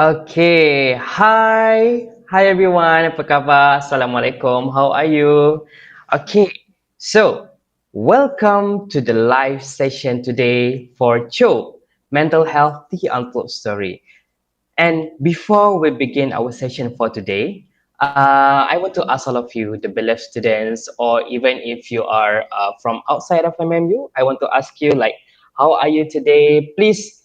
Okay, hi everyone. Apa khabar? Assalamualaikum. How are you? Okay, so welcome to the live session today for Cho Mental Health the Untold Story. And before we begin our session for today, I want to ask all of you, the beloved students, or even if you are from outside of MMU, I want to ask you, like, how are you today? Please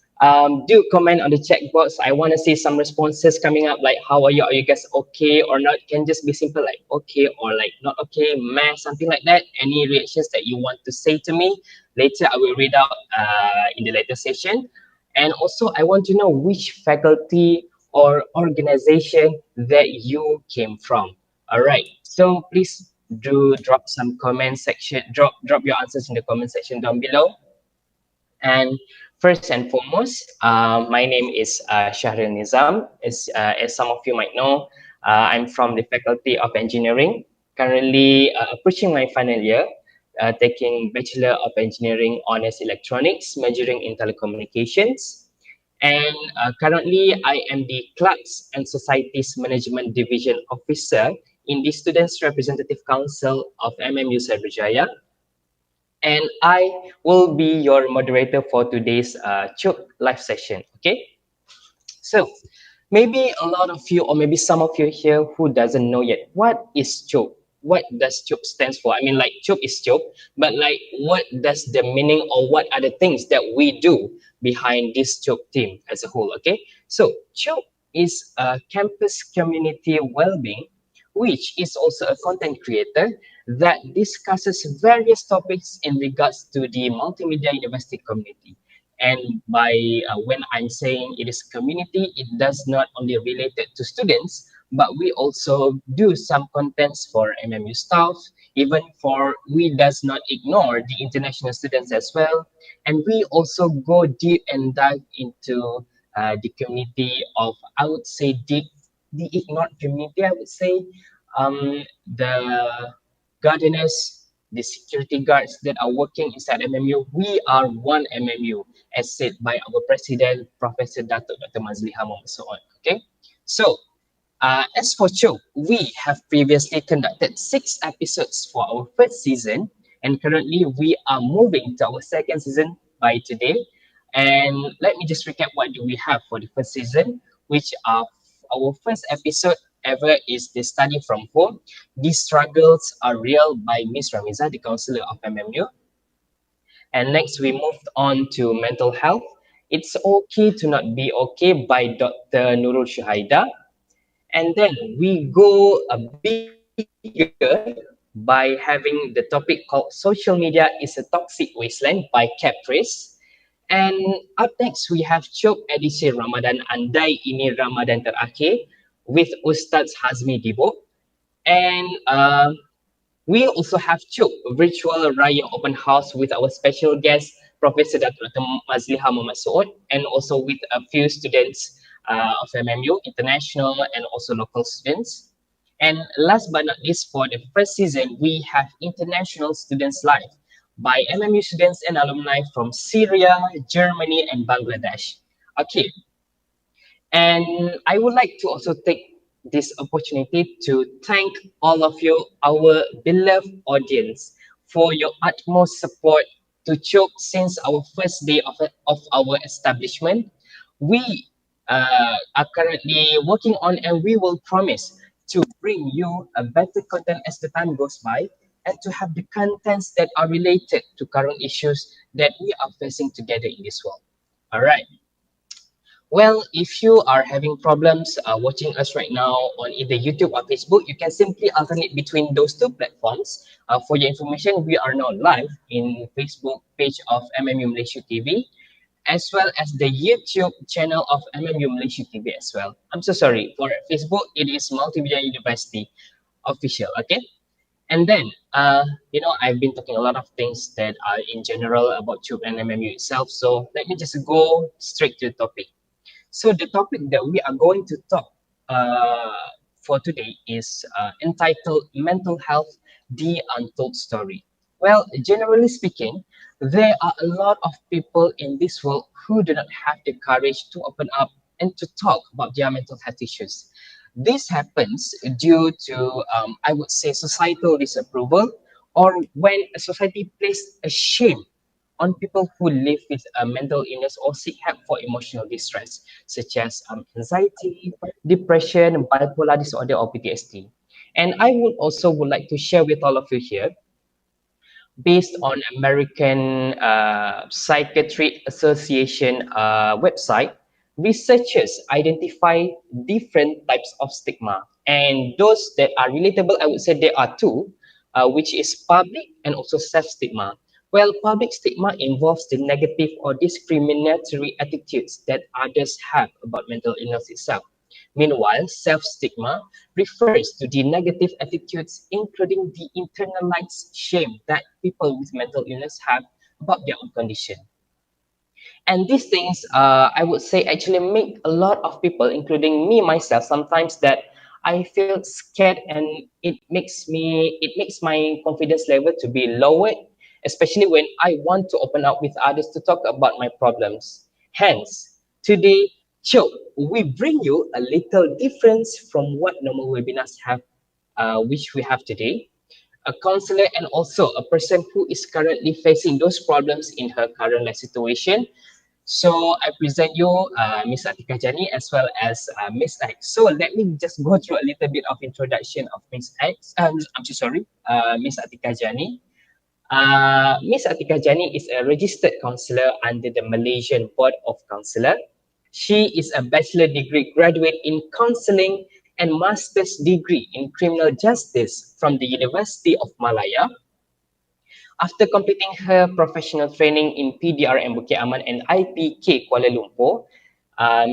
do comment on the chat box. I want to see some responses coming up, like, how are you? Are you guys okay or not? It can just be simple, like, okay or like not okay, meh, something like that. Any reactions that you want to say to me, later I will read out in the later session. And also, I want to know which faculty or organization that you came from. All right. So please do drop some comment section. Drop your answers in the comment section down below. And first and foremost, my name is Shahril Nizam. As some of you might know, I'm from the Faculty of Engineering, currently approaching my final year, taking Bachelor of Engineering Honors Electronics, majoring in Telecommunications. And currently, I am the Clerks and Societies Management Division Officer in the Students Representative Council of MMU Cyberjaya, and I will be your moderator for today's Choke live session. Okay, so maybe a lot of you, or maybe some of you here who doesn't know yet, what is Choke? What does Choke stands for? I mean, like Choke is Choke, but like, what does the meaning, or what are the things that we do behind this Choke team as a whole? Okay, so Choke is a campus community well-being, which is also a content creator that discusses various topics in regards to the multimedia university community. And by when I'm saying it is community, it does not only related to students, but we also do some contents for MMU staff, even for we does not ignore the international students as well. And we also go deep and dive into the community of, I would say, the ignored community, I would say, the gardeners, the security guards that are working inside MMU. We are one MMU, as said by our president, Professor Datuk Dr. Mazliha Muhammad so on. Okay, so as for Cho, we have previously conducted 6 episodes for our first season, and currently we are moving to our second season by today. And let me just recap what do we have for the first season, which are our first episode ever is the study from home. These struggles are real by Miss Ramiza, the counselor of MMU. And next, we moved on to mental health. It's okay to not be okay by Dr. Nurul Shuhaida. And then we go bigger by having the topic called Social Media is a Toxic Wasteland by Caprice. And up next, we have Chok edisi Ramadan Andai Ini Ramadan Terakhir with Ustaz Hazmi Dibo. And we also have Chuk virtual Raya open house with our special guest, Professor Dr. Mazliha Muhammad Saud, and also with a few students of MMU, international and also local students. And last but not least, for the first season, we have International Students Live by MMU students and alumni from Syria, Germany, and Bangladesh. Okay, and I would like to also take this opportunity to thank all of you, our beloved audience, for your utmost support to Choke since our first day of our establishment. We are currently working on, and we will promise to bring you a better content as the time goes by, and to have the contents that are related to current issues that we are facing together in this world. All right. Well, if you are having problems watching us right now on either YouTube or Facebook, you can simply alternate between those two platforms. For your information, we are now live in Facebook page of MMU Malaysia TV, as well as the YouTube channel of MMU Malaysia TV as well. I'm so sorry. For Facebook, it is Multimedia University official, okay? And then, I've been talking a lot of things that are in general about Tube and MMU itself. So let me just go straight to the topic. So the topic that we are going to talk uh, for today is entitled Mental Health, the Untold Story. Well, generally speaking, there are a lot of people in this world who do not have the courage to open up and to talk about their mental health issues. This happens due to, I would say, societal disapproval, or when a society places a shame on people who live with a mental illness or seek help for emotional distress, such as anxiety, depression, bipolar disorder, or PTSD. And I would like to share with all of you here, based on American Psychiatric Association website, researchers identify different types of stigma, and those that are relatable, I would say there are two, which is public and also self-stigma. Well, public stigma involves the negative or discriminatory attitudes that others have about mental illness itself. Meanwhile, self-stigma refers to the negative attitudes, including the internalized shame that people with mental illness have about their own condition. And these things, I would say, actually make a lot of people, including me myself, sometimes that I feel scared, and it makes my confidence level to be lowered, especially when I want to open up with others to talk about my problems. Hence, today, Cho, we bring you a little difference from what normal webinars have, which we have today. A counselor and also a person who is currently facing those problems in her current life situation. So I present you Miss Atika Jani as well as Miss X. So let me just go through a little bit of introduction of Miss X. I'm so sorry, Miss Atika Jani. Miss Atika Jani is a registered counsellor under the Malaysian Board of Counsellor. She is a bachelor degree graduate in counselling and master's degree in criminal justice from the University of Malaya. After completing her professional training in PDRM Bukit Aman and IPK Kuala Lumpur,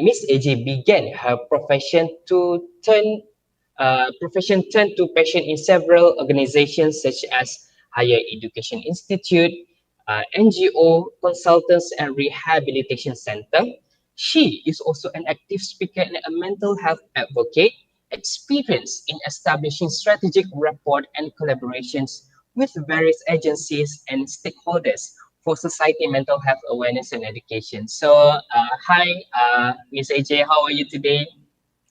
Miss AJ began her profession turned to passion in several organizations such as Higher Education Institute, NGO, Consultants and Rehabilitation Center. She is also an active speaker and a mental health advocate, experienced in establishing strategic rapport and collaborations with various agencies and stakeholders for society mental health awareness and education. So, hi, Miss AJ, how are you today?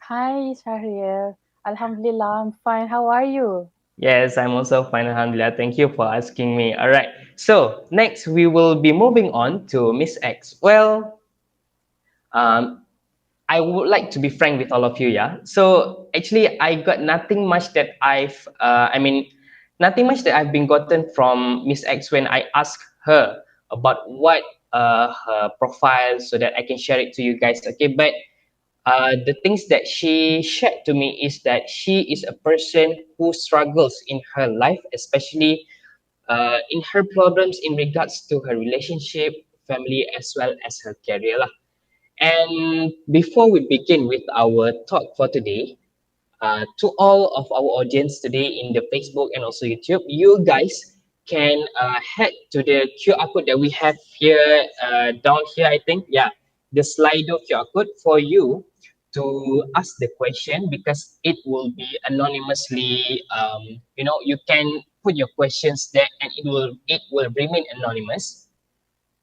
Hi, Shahriar. Alhamdulillah, I'm fine. How are you? Yes, I'm also fine, Alhamdulillah. Thank you for asking me. All right. So, next we will be moving on to Miss X. Well, um, I would like to be frank with all of you, yeah. So actually, I got nothing much that nothing much that I've been gotten from Miss X when I asked her about what her profile, so that I can share it to you guys. Okay, but the things that she shared to me is that she is a person who struggles in her life, especially in her problems in regards to her relationship, family, as well as her career lah. And before we begin with our talk for today, to all of our audience today in the Facebook and also YouTube, you guys can head to the QR code that we have here, down here, I think. Yeah, the Slido QR code for you to ask the question, because it will be anonymously, you can put your questions there and it will remain anonymous.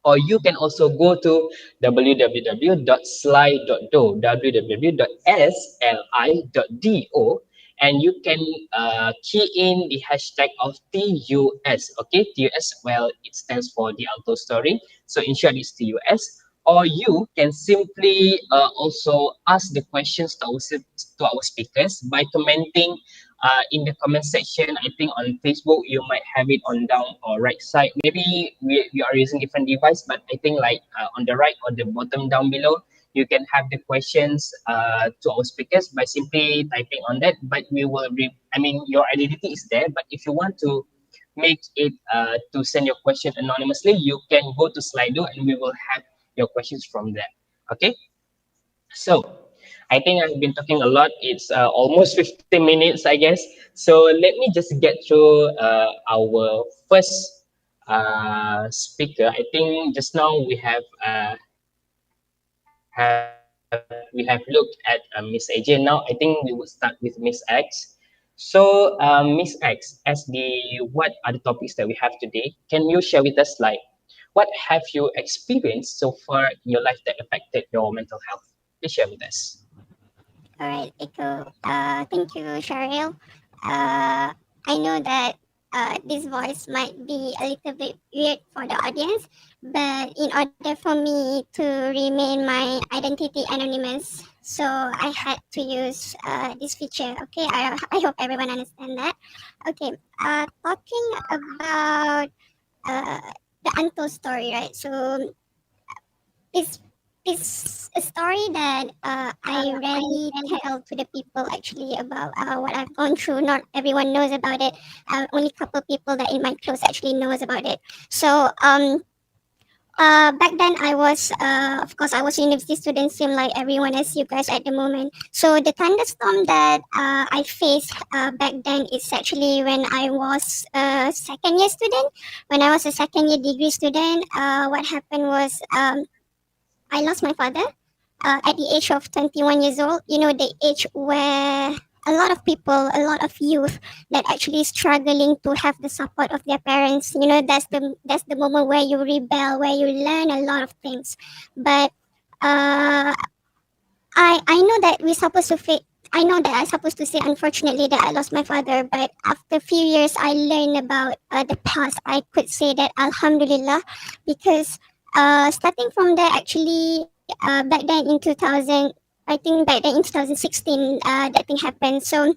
Or you can also go to www.sli.do, www.sli.do, and you can key in the hashtag of TUS. Okay, TUS, well, it stands for the Untold Story. So in short, it's TUS. Or you can simply also ask the questions to our speakers by commenting in the comment section. I think on Facebook you might have it on down or right side. Maybe we are using different device, but I think like on the right or the bottom down below, you can have the questions to our speakers by simply typing on that. But your identity is there. But if you want to make it to send your question anonymously, you can go to Slido and we will have your questions from there. Okay. So I think I've been talking a lot. It's almost 15 minutes, I guess. So let me just get through our first speaker. I think just now we have looked at Miss AJ. Now I think we will start with Miss X. So Miss X, as what are the topics that we have today? Can you share with us like what have you experienced so far in your life that affected your mental health? Please share with us. All right, Echo. Thank you, Cheryl. I know that this voice might be a little bit weird for the audience, but in order for me to remain my identity anonymous, so I had to use this feature. Okay, I hope everyone understand that. Okay, talking about uh, the Untold story, right? So it's it's a story that I rarely tell to the people actually about what I've gone through. Not everyone knows about it. Only couple people that in my close actually knows about it. So back then I was of course I was a university student, same like everyone as you guys at the moment. So the thunderstorm that I faced back then is actually when I was a second year student. When I was a second year degree student, what happened was I lost my father at the age of 21 years old. You know, the age where a lot of people, a lot of youth that actually struggling to have the support of their parents. You know, that's the moment where you rebel, where you learn a lot of things. But uh, I know that we're supposed to I know that I'm supposed to say unfortunately that I lost my father, but after a few years I learned about the past. I could say that Alhamdulillah, because starting from there actually back then in 2000, I think back then in 2016 that thing happened. So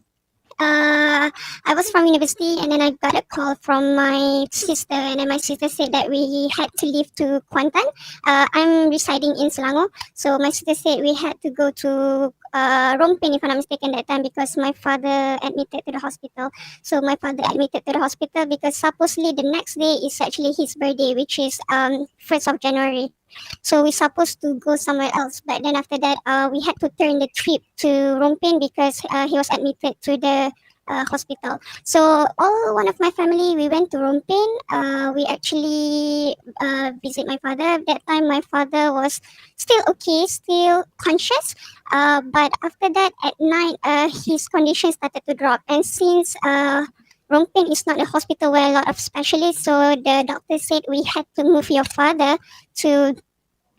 I was from university, and then I got a call from my sister, and then my sister said that we had to leave to Kuantan. I'm residing in Selangor, so my sister said we had to go to Rompin, if I'm not mistaken, that time because my father admitted to the hospital. So my father admitted to the hospital because supposedly the next day is actually his birthday, which is 1st of January. So we're supposed to go somewhere else, but then after that, we had to turn the trip to Rompin because he was admitted to the hospital. So all one of my family, we went to Rompin. We actually visit my father. That time, my father was still okay, still conscious. But after that, at night, his condition started to drop. And since Rompin is not a hospital where a lot of specialists, so the doctor said we had to move your father to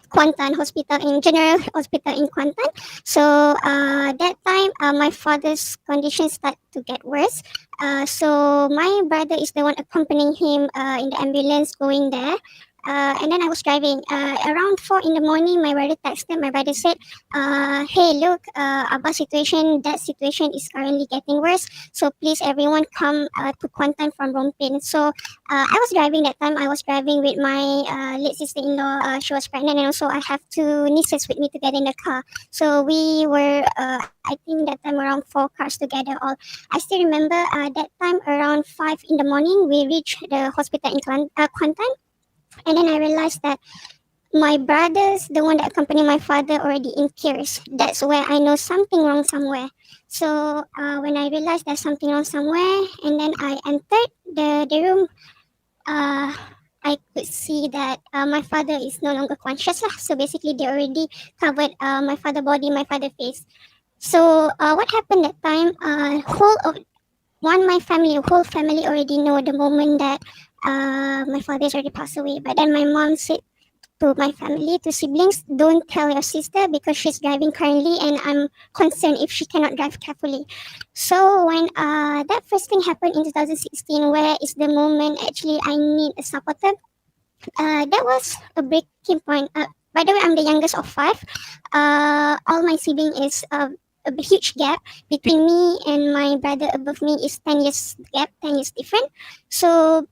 Kuantan Hospital in General Hospital in Kuantan. So that time, my father's condition started to get worse. So my brother is the one accompanying him in the ambulance going there. And then I was driving. Around 4 in the morning, my brother texted. My brother said, "Hey, look, Abba's situation. That situation is currently getting worse. So please, everyone, come to Kuantan from Rompin." So I was driving that time. I was driving with my late sister-in-law. She was pregnant, and also I have two nieces with me together in the car. So we were, I think that time around 4 cars together. All I still remember that time around 5 in the morning, we reached the hospital in Kuantan, and then I realized that my brother's the one that accompanied my father already in tears. That's where I know something wrong somewhere. So when I realized there's something wrong somewhere, and then I entered the room, uh, I could see that my father is no longer conscious lah. So basically, they already covered my father body, my father face. So what happened that time? Whole of my family, whole family already know the moment that my father has already passed away. But then my mom said to my family, to siblings, don't tell your sister because she's driving currently, and I'm concerned if she cannot drive carefully. So when that first thing happened in 2016, where is the moment actually I need a supporter, that was a breaking point. By the way, I'm the youngest of five. All my sibling is a huge gap between me and my brother above me is 10 years gap, 10 years different. So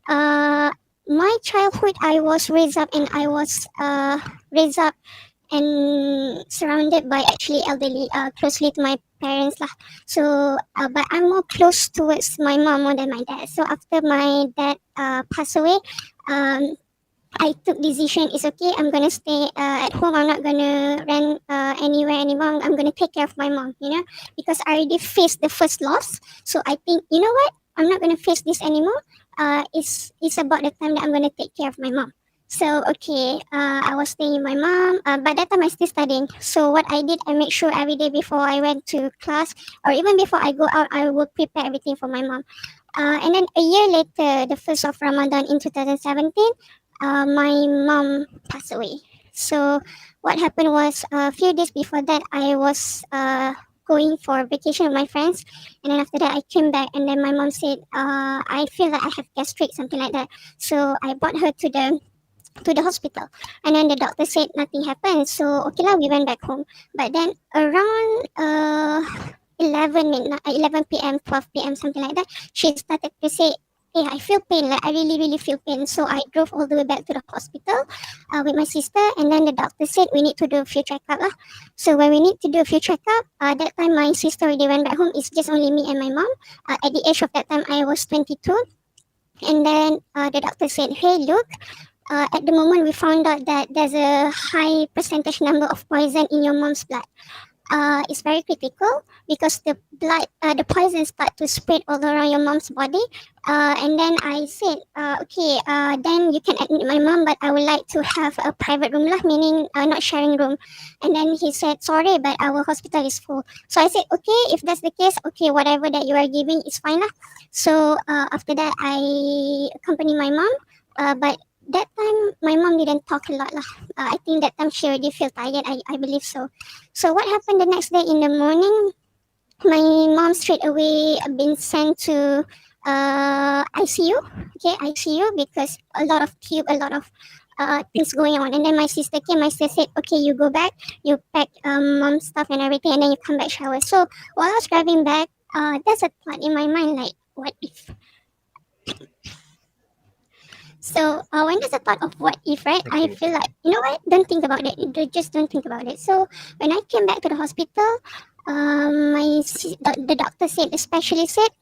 my childhood, I was raised up, and I was raised up and surrounded by actually elderly, closely to my parents lah. So, but I'm more close towards my mom more than my dad. So after my dad passed away, um, I took decision. It's okay. I'm gonna stay at home. I'm not gonna run anywhere anymore. I'm gonna take care of my mom. You know, because I already faced the first loss. So I think, you know what? I'm not gonna face this anymore. It's about the time that I'm gonna take care of my mom. So okay, I was staying with my mom. But that time I still studying. So what I did, I make sure every day before I went to class, or even before I go out, I will prepare everything for my mom. And then a year later, the first of Ramadan in 2017, my mom passed away. So what happened was a few days before that, I was going for vacation with my friends, and then after that I came back, and then my mom said, I feel like I have gastric, something like that. So I brought her to the hospital, and then the doctor said nothing happened. So okay lah, we went back home. But then around 11 midnight, 11 p.m, 12 p.m, something like that, she started to say, hey, I feel pain, like I really feel pain. So I drove all the way back to the hospital with my sister, and then the doctor said we need to do a few checkup lah. So when we need to do a few checkup, that time my sister already went back home. It's just only me and my mom. At the age of that time I was 22. And then the doctor said, hey, look, at the moment we found out that there's a high percentage number of poison in your mom's blood. It's very critical because the blood, the poison start to spread all around your mom's body. And then I said, okay, then you can admit my mom, but I would like to have a private room lah, meaning not sharing room. And then he said, sorry, but our hospital is full. So I said, okay, if that's the case, okay, whatever that you are giving is fine lah. So after that, I accompany my mom, but that time my mom didn't talk a lot lah. I think that time she already feel tired. I believe so. So what happened the next day in the morning? My mom straight away been sent to ICU. Okay, ICU, because a lot of tube, a lot of things going on. And then my sister came. My sister said, okay, you go back, you pack mom's stuff and everything, and then you come back shower. So while I was driving back, there's a thought in my mind like, what if? So when there's a thought of what if, right? I Okay. feel like, you know what? Don't think about it. Just don't think about it. So when I came back to the hospital, the doctor said, the specialist said,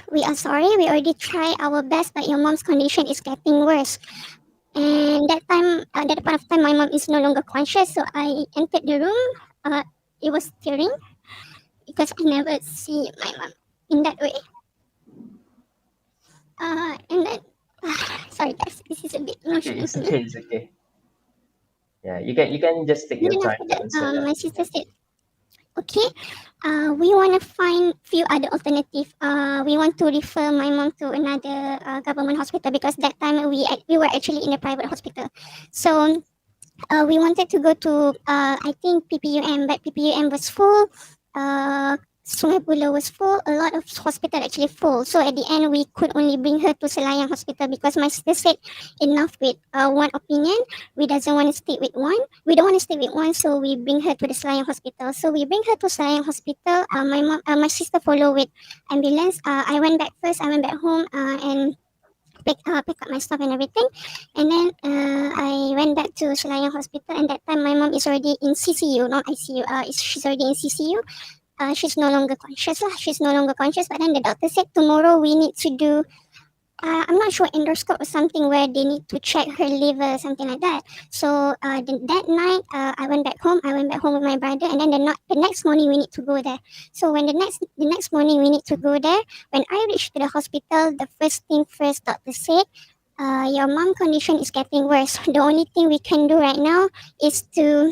we are sorry. We already tried our best, but your mom's condition is getting worse. And that time, at that point of time, my mom is no longer conscious. So I entered the room. It was tearing because I never see my mom in that way. And then, sorry guys, this is a bit Okay, emotional it's for me. okay, it's okay. Yeah, you can just take And your then time after to that, answer that. my sister said, okay, we want to find few other alternative. We want to refer my mom to another government hospital because that time we were actually in a private hospital. So we wanted to go to I think PPUM, but PPUM was full. Sungai Buloh was full. A lot of hospital actually full. So at the end, we could only bring her to Selayang Hospital because my sister said enough with one opinion. We doesn't want to stay with one. We don't want to stay with one, so we bring her to the Selayang Hospital. So we bring her to Selayang Hospital. My sister follow with ambulance. I went back first. I went back home and pick up my stuff and everything. And then I went back to Selayang Hospital, and that time my mom is already in CCU, not ICU. She's already in CCU. She's no longer conscious lah. She's no longer conscious. But then the doctor said tomorrow we need to do. I'm not sure, endoscope or something where they need to check her liver, something like that. So that night I went back home. I went back home with my brother, and then the next morning we need to go there. So when the next morning we need to go there. When I reached the hospital, the first thing first, doctor said, your mom condition is getting worse. The only thing we can do right now is to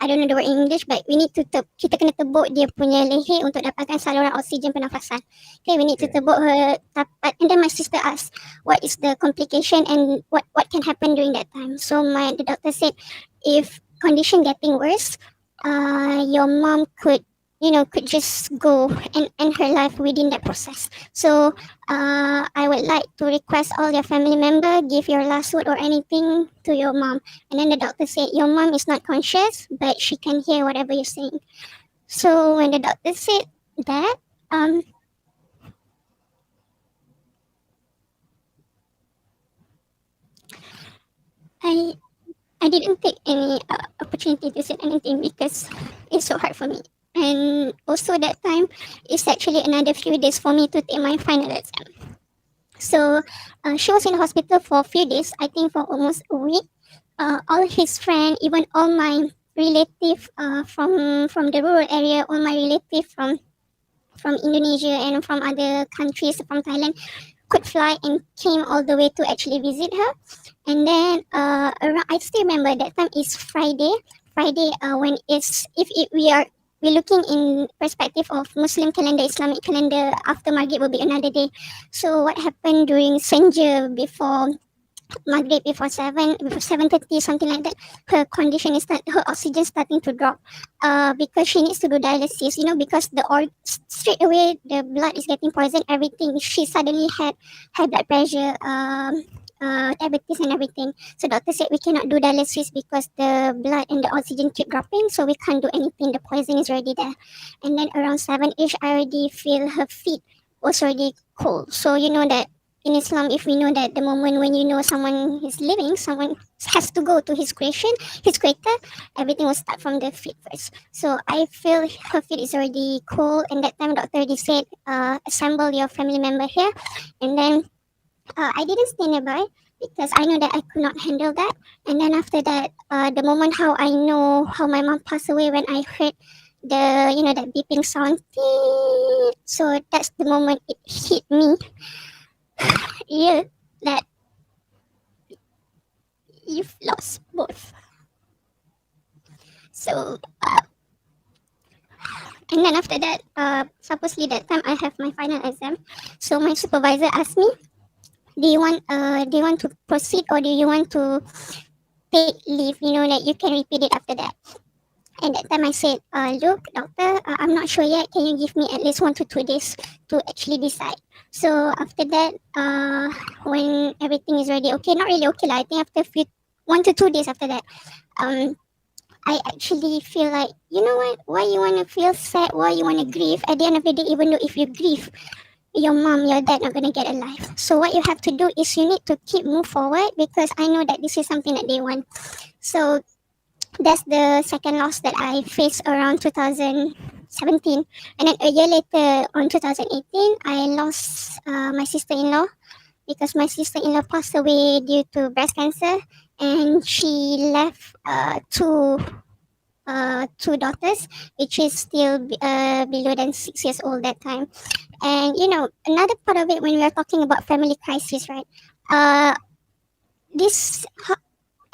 I don't know the word in English, but we need to kita kena tebuk dia punya leher untuk dapatkan saluran oksigen pernafasan. Okay, we need to Okay. tebuk her tapat. And then my sister asked, what is the complication and what can happen during that time? So the doctor said, if condition getting worse, your mom could just go and end her life within that process. So I would like to request all your family member give your last word or anything to your mom. And then the doctor said, your mom is not conscious, but she can hear whatever you're saying. So when the doctor said that, I didn't take any opportunity to say anything because it's so hard for me. And also that time, it's actually another few days for me to take my final exam. So she was in the hospital for a few days, I think for almost a week. All his friends, even all my relative from the rural area, all my relative from Indonesia and from other countries, from Thailand, could fly and came all the way to actually visit her. And then I still remember that time is Friday. When it's we're looking in perspective of Muslim calendar, Islamic calendar, after Maghrib will be another day. So what happened during Senja before Maghrib before 7:30, something like that, her condition is that her oxygen starting to drop, because she needs to do dialysis, because straight away the blood is getting poisoned, everything. She suddenly had high blood pressure, diabetes and everything. So doctor said we cannot do dialysis because the blood and the oxygen keep dropping, so we can't do anything, the poison is already there. And then around 7ish, I already feel her feet was already cold. So you know that in Islam, if we know that the moment when you know someone is living, someone has to go to his creator, everything will start from the feet first. So I feel her feet is already cold, and that time doctor already said, assemble your family member here. And then I didn't stay nearby because I know that I could not handle that. And then after that, the moment how I know how my mom passed away, when I heard that beeping sound, "Beep." So that's the moment it hit me, yeah, that you've lost both. So, and then after that, supposedly that time I have my final exam. So my supervisor asked me, do you want to proceed, or do you want to take leave? That you can repeat it after that. And that time I said, look, doctor, I'm not sure yet. Can you give me at least 1 to 2 days to actually decide? So after that, when everything is ready, okay, not really okay, lah. I think after 1 to 2 days after that, um, I actually feel like, you know what? Why you want to feel sad? Why you want to grieve? At the end of the day, even though if you grieve, your mom, your dad not going to get alive. So what you have to do is you need to keep move forward, because I know that this is something that they want. So that's the second loss that I faced around 2017. And then a year later, on 2018, I lost my sister-in-law, because my sister-in-law passed away due to breast cancer, and she left two daughters, which is still below than 6 years old that time. And another part of it, when we are talking about family crisis, right? Uh, this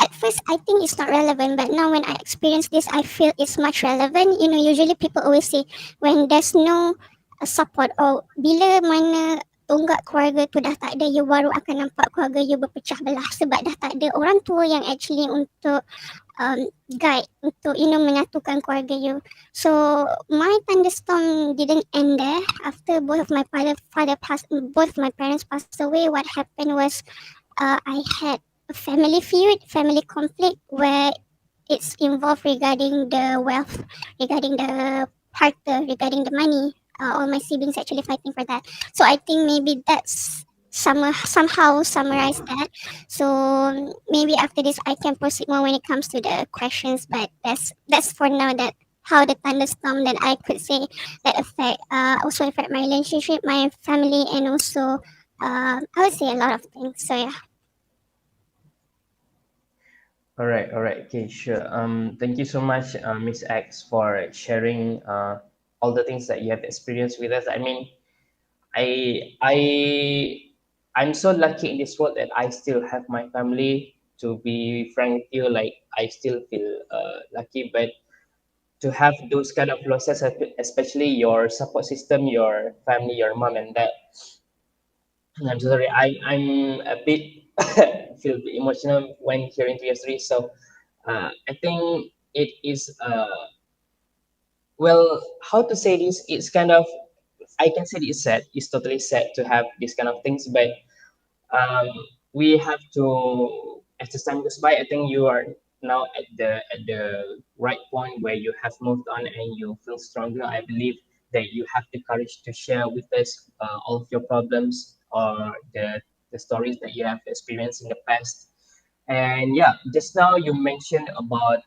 at first I think it's not relevant, but now when I experience this, I feel it's much relevant. Usually people always say when there's no support, or bila mana tonggak keluarga tu dah tak ada, you baru akan nampak keluarga you berpecah belah, sebab dah tak ada orang tua yang actually untuk guide, untuk menyatukan keluarga you. So my thunderstorm didn't end there. After both of my both of my parents passed away, what happened was, I had a family feud, family conflict, where it's involved regarding the wealth, regarding the partner, regarding the money. All my siblings actually fighting for that. So I think maybe that's somehow summarize that. So maybe after this I can proceed more when it comes to the questions. But that's for now, that how the thunderstorm that I could say that also affect my relationship, my family, and also I would say a lot of things. So yeah. All right, okay, sure. Thank you so much, Miss X, for sharing all the things that you have experienced with us. I mean, I I I'm so lucky in this world that I still have my family. To be frank with you, like I still feel lucky, but to have those kind of losses, especially your support system, your family, your mom and dad. I'm so sorry. I'm a bit feel a bit emotional when hearing to your story. So I think it is well, how to say this? It's kind of, I can say it's sad. It's totally sad to have these kind of things, but um, we have to, as the time goes by, I think you are now at the right point where you have moved on and you feel stronger. I believe that you have the courage to share with us all of your problems or the stories that you have experienced in the past. And yeah, just now you mentioned about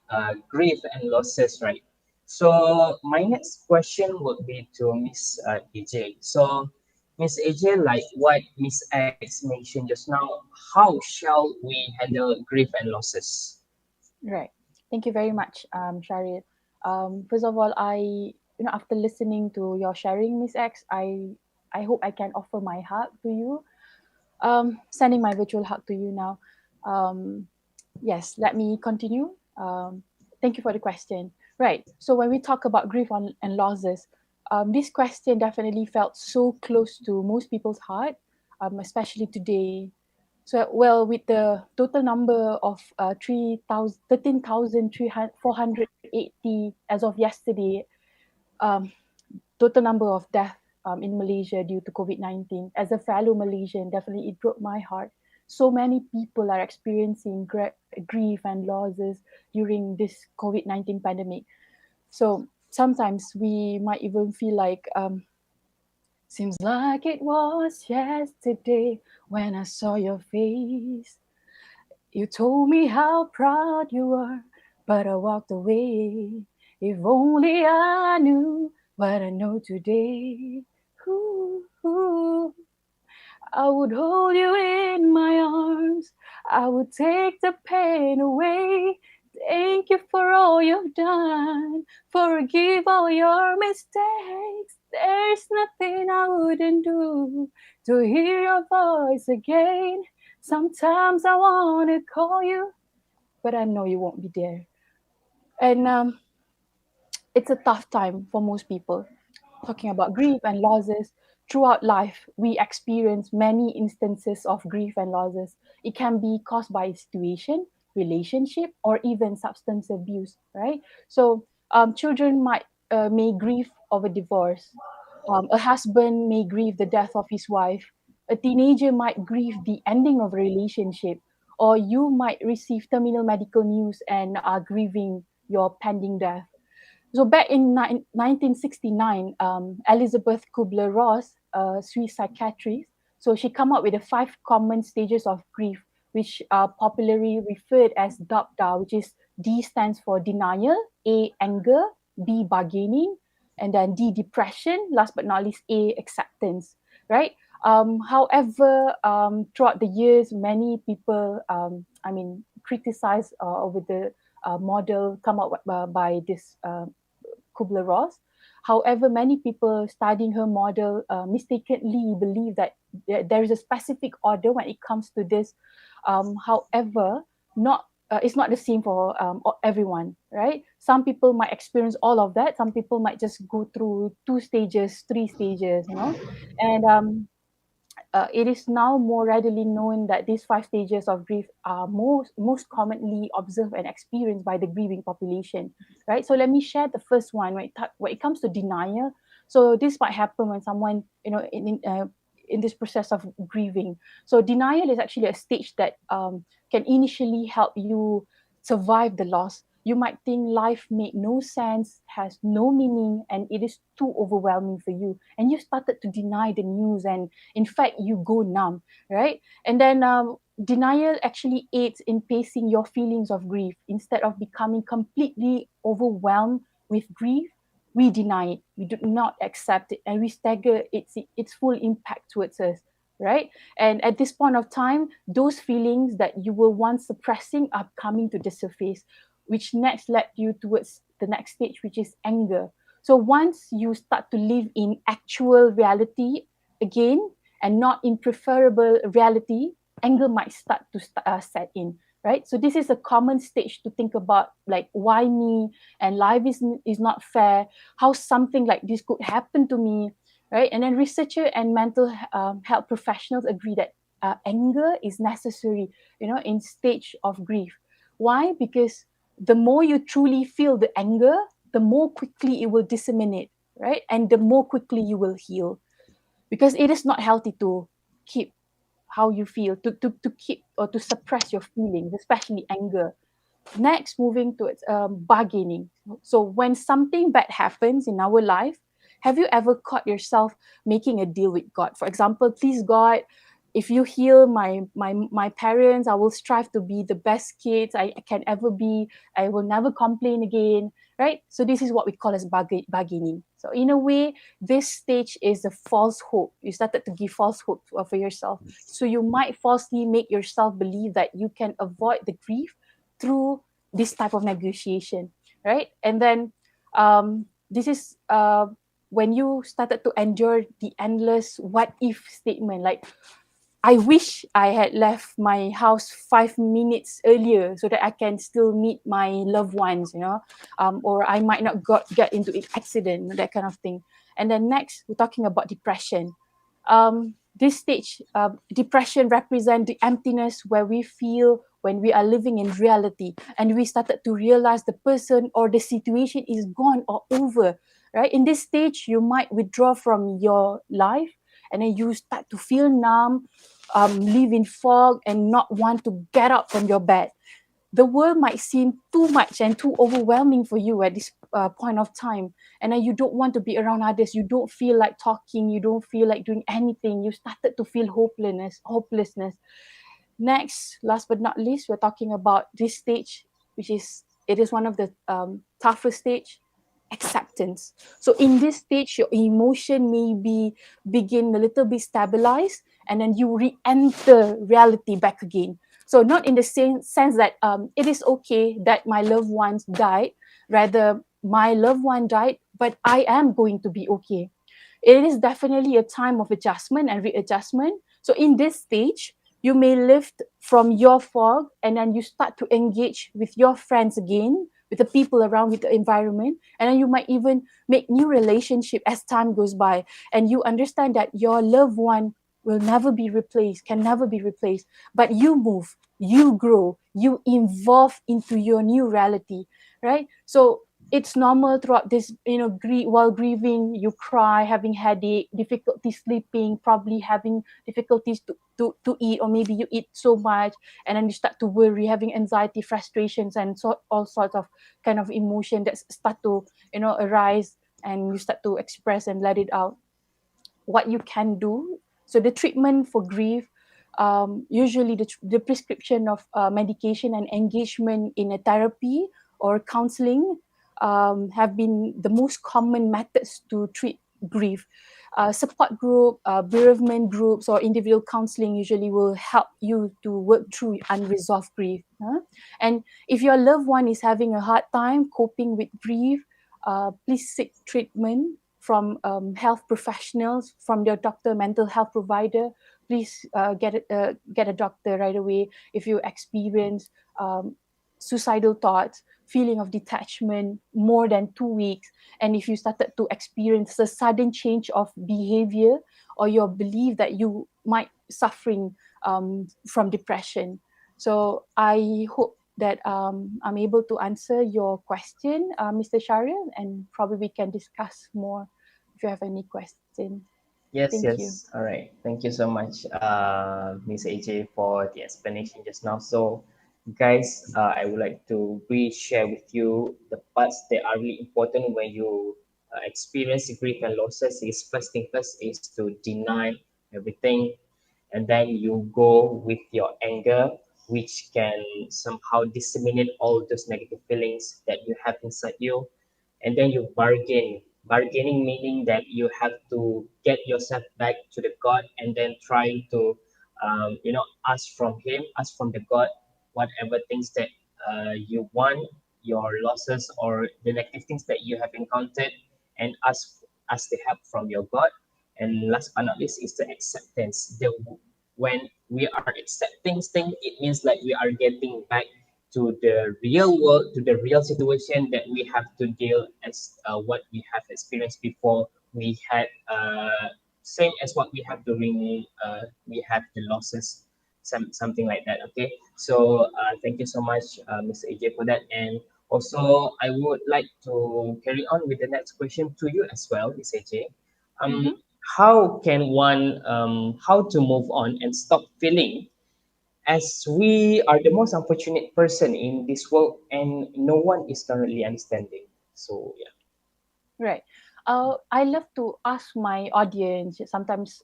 grief and losses, right? So my next question would be to Miss AJ. So Miss AJ, like what Miss X mentioned just now, how shall we handle grief and losses? Right. Thank you very much, Sharid. First of all, after listening to your sharing, Miss X, I hope I can offer my hug to you. Sending my virtual hug to you now. Um, yes, let me continue. Thank you for the question. Right. So when we talk about and losses, this question definitely felt so close to most people's heart, especially today, So, well, with the total number of 13,480 as of yesterday, um, total number of death in Malaysia due to COVID-19. As a fellow Malaysian, definitely it broke my heart. So many people are experiencing grief and losses during this COVID-19 pandemic. So sometimes we might even feel like, seems like it was yesterday when I saw your face. You told me how proud you were, but I walked away. If only I knew what I know today. Ooh, ooh. I would hold you in my arms. I would take the pain away. Thank you for all you've done. Forgive all your mistakes. There's nothing I wouldn't do to hear your voice again. Sometimes I want to call you, but I know you won't be there. And it's a tough time for most people. Talking about grief and losses, throughout life, we experience many instances of grief and losses. It can be caused by a situation, relationship, or even substance abuse, right? So, children may grieve over divorce. A husband may grieve the death of his wife. A teenager might grieve the ending of a relationship, or you might receive terminal medical news and are grieving your pending death. So back in 1969, Elizabeth Kubler-Ross, a Swiss psychiatrist, so she come up with the 5 common stages of grief, which are popularly referred as DAPDA, which is D stands for denial, A anger, B bargaining, and then D depression. Last but not least, A acceptance. Right. However, throughout the years, many people, criticize over the model come up by this Kubler-Ross. However, many people studying her model mistakenly believe that there is a specific order when it comes to this. However, not it's not the same for everyone, right? Some people might experience all of that. Some people might just go through 2 stages, 3 stages, and it is now more readily known that these 5 stages of grief are most commonly observed and experienced by the grieving population, right? So let me share the first one when it comes to denial. So this might happen when someone, in this process of grieving. So denial is actually a stage that can initially help you survive the loss. You might think life made no sense, has no meaning, and it is too overwhelming for you. And you started to deny the news, and in fact, you go numb, right? And then denial actually aids in pacing your feelings of grief. Instead of becoming completely overwhelmed with grief, we deny it, we do not accept it, and we stagger its full impact towards us, right? And at this point of time, those feelings that you were once suppressing are coming to the surface, which next led you towards the next stage, which is anger. So once you start to live in actual reality again and not in preferable reality, anger might start to set in, right? So this is a common stage to think about, like, why me, and life is not fair, how something like this could happen to me, right? And then researcher and mental health professionals agree that anger is necessary, in stage of grief. Why? Because the more you truly feel the anger, the more quickly it will disseminate, right? And the more quickly you will heal, because it is not healthy to keep how you feel, to keep or to suppress your feelings, especially anger. Next, moving to bargaining. So when something bad happens in our life, have you ever caught yourself making a deal with God? For example, please God, if you heal my parents, I will strive to be the best kids I can ever be. I will never complain again, right? So this is what we call as bargaining. So in a way, this stage is a false hope. You started to give false hope for yourself. So you might falsely make yourself believe that you can avoid the grief through this type of negotiation, right? And then this is when you started to endure the endless what if statement, like, I wish I had left my house 5 minutes earlier so that I can still meet my loved ones, or I might not get into an accident, that kind of thing. And then next, we're talking about depression. this stage, depression represent the emptiness where we feel when we are living in reality, and we started to realize the person or the situation is gone or over, right? In this stage, you might withdraw from your life, and then you start to feel numb, live in fog, and not want to get up from your bed. The world might seem too much and too overwhelming for you at this point of time, and then you don't want to be around others, you don't feel like talking, you don't feel like doing anything, you started to feel hopelessness. Next, last but not least, we're talking about this stage, which is, it is one of the toughest stage, acceptance. So in this stage, your emotion may be begin a little bit stabilized, and then you re-enter reality back again. So not in the same sense that it is okay that my loved ones died, rather my loved one died, but I am going to be okay. It is definitely a time of adjustment and readjustment. So in this stage, you may lift from your fog, and then you start to engage with your friends again, with the people around, with the environment, and then you might even make new relationship as time goes by, and you understand that your loved one will never be replaced, can never be replaced, but you move, you grow, you evolve into your new reality, right? So it's normal throughout this, while grieving, you cry, having headache, difficulty sleeping, probably having difficulties to eat, or maybe you eat so much, and then you start to worry, having anxiety, frustrations, and so all sorts of kind of emotion that start to arise, and you start to express and let it out. What you can do. So the treatment for grief, usually the prescription of medication and engagement in a therapy or counseling have been the most common methods to treat grief. Support group, bereavement groups, or individual counseling usually will help you to work through unresolved grief. Huh? And if your loved one is having a hard time coping with grief, please seek treatment from health professionals, from your doctor, mental health provider. Please get a doctor right away if you experience suicidal thoughts, feeling of detachment more than 2 weeks, and if you started to experience a sudden change of behavior, or your belief that you might suffering from depression. So I hope that I'm able to answer your question, Mr. Sharil, and probably we can discuss more if you have any question. Yes, Thank you. yes. All right. Thank you so much, Miss AJ, for the explanation just now. So, guys, I would like to re-share with you the parts that are really important when you experience grief and losses. Is first thing first is to deny everything, and then you go with your anger, which can somehow disseminate all those negative feelings that you have inside you, and then you bargaining meaning that you have to get yourself back to the god, and then trying to ask from him, ask from the god, whatever things that you want, your losses or the negative things that you have encountered, and ask the help from your god. And last but not least is the acceptance. When we are accepting things, it means like we are getting back to the real world, to the real situation that we have to deal as what we have experienced before. We had same as what we have during we have the losses, something like that. Okay, so thank you so much, Mr. AJ, for that. And also, I would like to carry on with the next question to you as well, Mr. AJ. Um, Mm-hmm. how can one how to move on and stop feeling as we are the most unfortunate person in this world and no one is currently understanding. So yeah. Right. I love to ask my audience sometimes,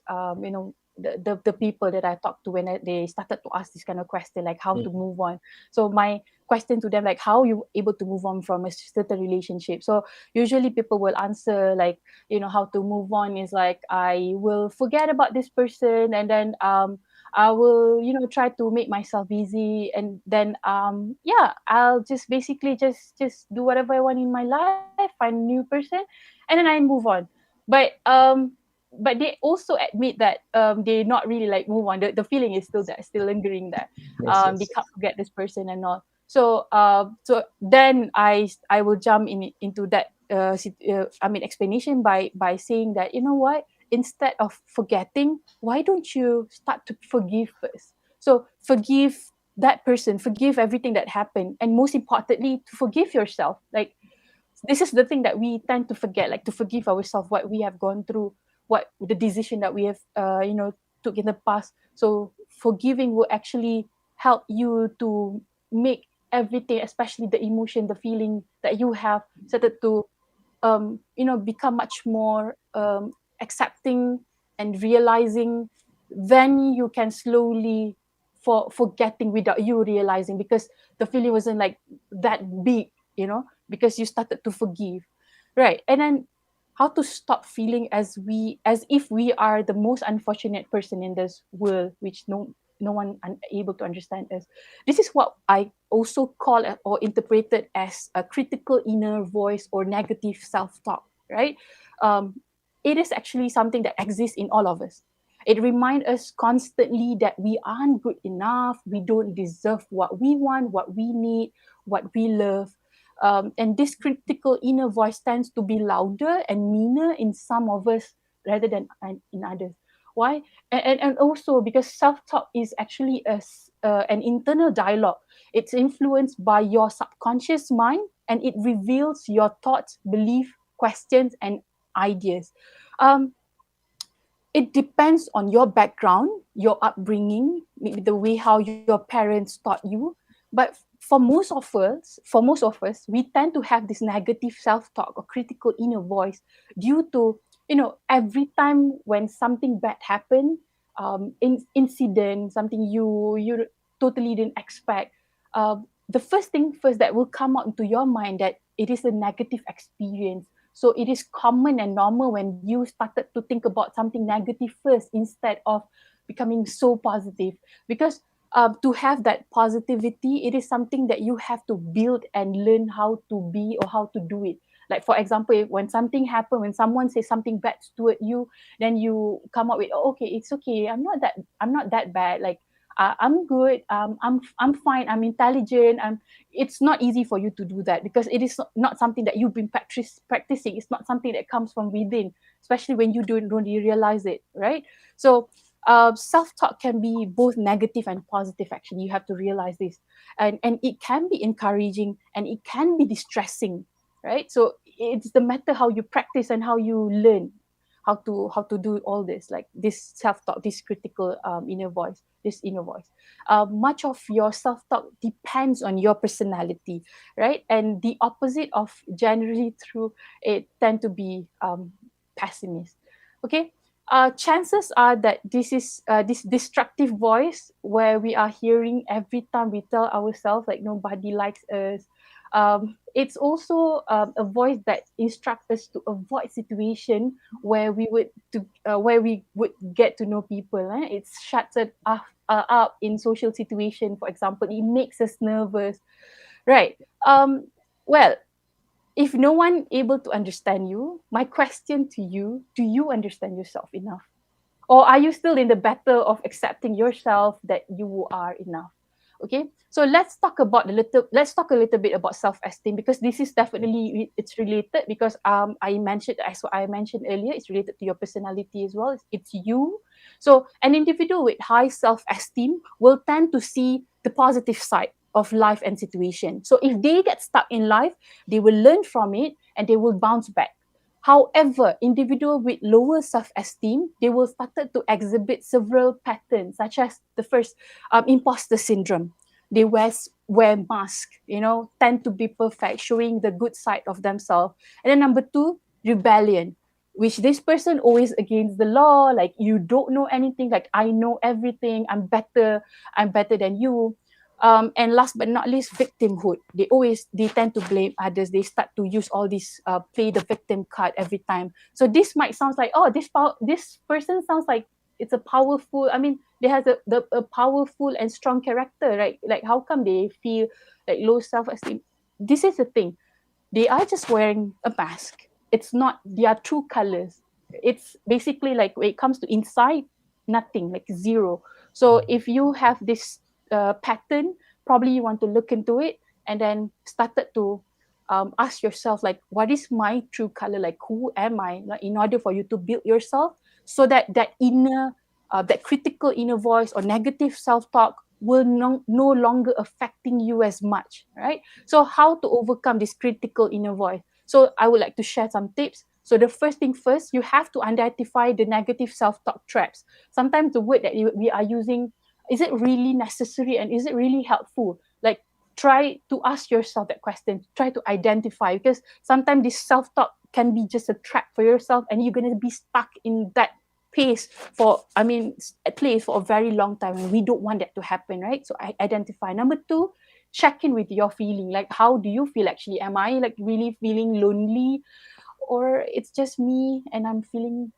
the people that I talk to when they started to ask this kind of question, like how to Mm, move on. So my question to them, like, how you able to move on from a certain relationship? So usually people will answer like, how to move on is like, I will forget about this person, and then I will, try to make myself busy, and then yeah, I'll just basically just do whatever I want in my life, find a new person, and then I move on. But but they also admit that they not really like move on. The feeling is still there, still lingering there. yes, They yes, can't yes. forget this person and all. So so then I will jump into that explanation by saying that, you know what, instead of forgetting, why don't you start to forgive first? So forgive that person, forgive everything that happened, and most importantly, to forgive yourself. Like, this is the thing that we tend to forget, like to forgive ourselves, what we have gone through, what the decision that we have took in the past. So forgiving will actually help you to make everything, especially the emotion, the feeling that you have, started to become much more accepting and realizing. Then you can slowly forgetting without you realizing, because the feeling wasn't like that big, because you started to forgive, right? And then how to stop feeling as if we are the most unfortunate person in this world, which no one able to understand us. This is what I also call or interpreted as a critical inner voice or negative self-talk, right? Um, it is actually something that exists in all of us. It reminds us constantly that we aren't good enough, we don't deserve what we want, what we need, what we love. And this critical inner voice tends to be louder and meaner in some of us rather than in others. Why? And also because self-talk is actually an internal dialogue. It's influenced by your subconscious mind, and it reveals your thoughts, beliefs, questions, and ideas. Um, it depends on your background, your upbringing, maybe the way how your parents taught you. But for most of us, we tend to have this negative self-talk or critical inner voice due to, every time when something bad happened, incident, something you totally didn't expect. The first thing first that will come out into your mind that it is a negative experience. So it is common and normal when you started to think about something negative first instead of becoming so positive. Because to have that positivity, it is something that you have to build and learn how to be or how to do it. Like for example, when something happens, when someone says something bad toward you, then you come up with, oh, okay, it's okay. I'm not that bad. Like I'm good. I'm fine. I'm intelligent. It's not easy for you to do that because it is not something that you've been practicing. It's not something that comes from within, especially when you don't really realize it, right? So self-talk can be both negative and positive. Actually, you have to realize this, and it can be encouraging and it can be distressing, right? So it's the matter how you practice and how you learn how to do all this, like this self-talk, this critical inner voice, this inner voice. Much of your self-talk depends on your personality, right? And the opposite of generally true, it tend to be pessimist. Okay. Chances are that this is this destructive voice where we are hearing every time we tell ourselves like nobody likes us. It's also a voice that instructs us to avoid situation where we would get to know people. It shuts it up in social situation. For example, it makes us nervous, right? Well, if no one able to understand you, my question to you: do you understand yourself enough? Or are you still in the battle of accepting yourself that you are enough? Okay, so let's talk a little bit about self-esteem, because this is definitely it's related, because I mentioned, as I mentioned earlier, it's related to your personality as well. It's you. So an individual with high self-esteem will tend to see the positive side of life and situation. So if they get stuck in life, they will learn from it and they will bounce back. However, individuals with lower self-esteem, they will start to exhibit several patterns, such as the first, imposter syndrome. They wear masks, tend to be perfect, showing the good side of themselves. And then number two, rebellion, which this person always against the law, like you don't know anything, like I know everything, I'm better than you. And last but not least, victimhood. They tend to blame others. They start to use all this play the victim card every time. So this might sound like, oh, this person sounds like it's a powerful. I mean, they has a powerful and strong character, right? Like how come they feel like low self esteem? This is the thing, they are just wearing a mask. It's not their true colors. It's basically like when it comes to inside, nothing, like zero. So if you have this pattern, probably you want to look into it and then started to ask yourself, like, what is my true color? Like, who am I? Like, in order for you to build yourself, so that that critical inner voice or negative self-talk will no longer affecting you as much, right? So how to overcome this critical inner voice? So I would like to share some tips. So the first thing first, you have to identify the negative self-talk traps. Sometimes the word that we are using, is it really necessary and is it really helpful? Like, try to ask yourself that question, try to identify, because sometimes this self-talk can be just a trap for yourself and you're going to be stuck in that pace for place for a very long time, and we don't want that to happen, right? So I identify. Number two, check in with your feeling. Like, how do you feel actually? Am I like really feeling lonely, or it's just me and I'm feeling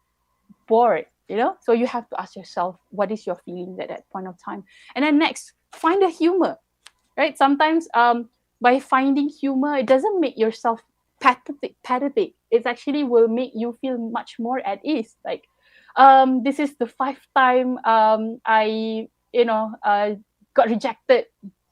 bored, you know? So you have to ask yourself, what is your feeling at that point of time? And then next, find a humor, right? Sometimes by finding humor, it doesn't make yourself pathetic. It actually will make you feel much more at ease. Like, this is the fifth time I got rejected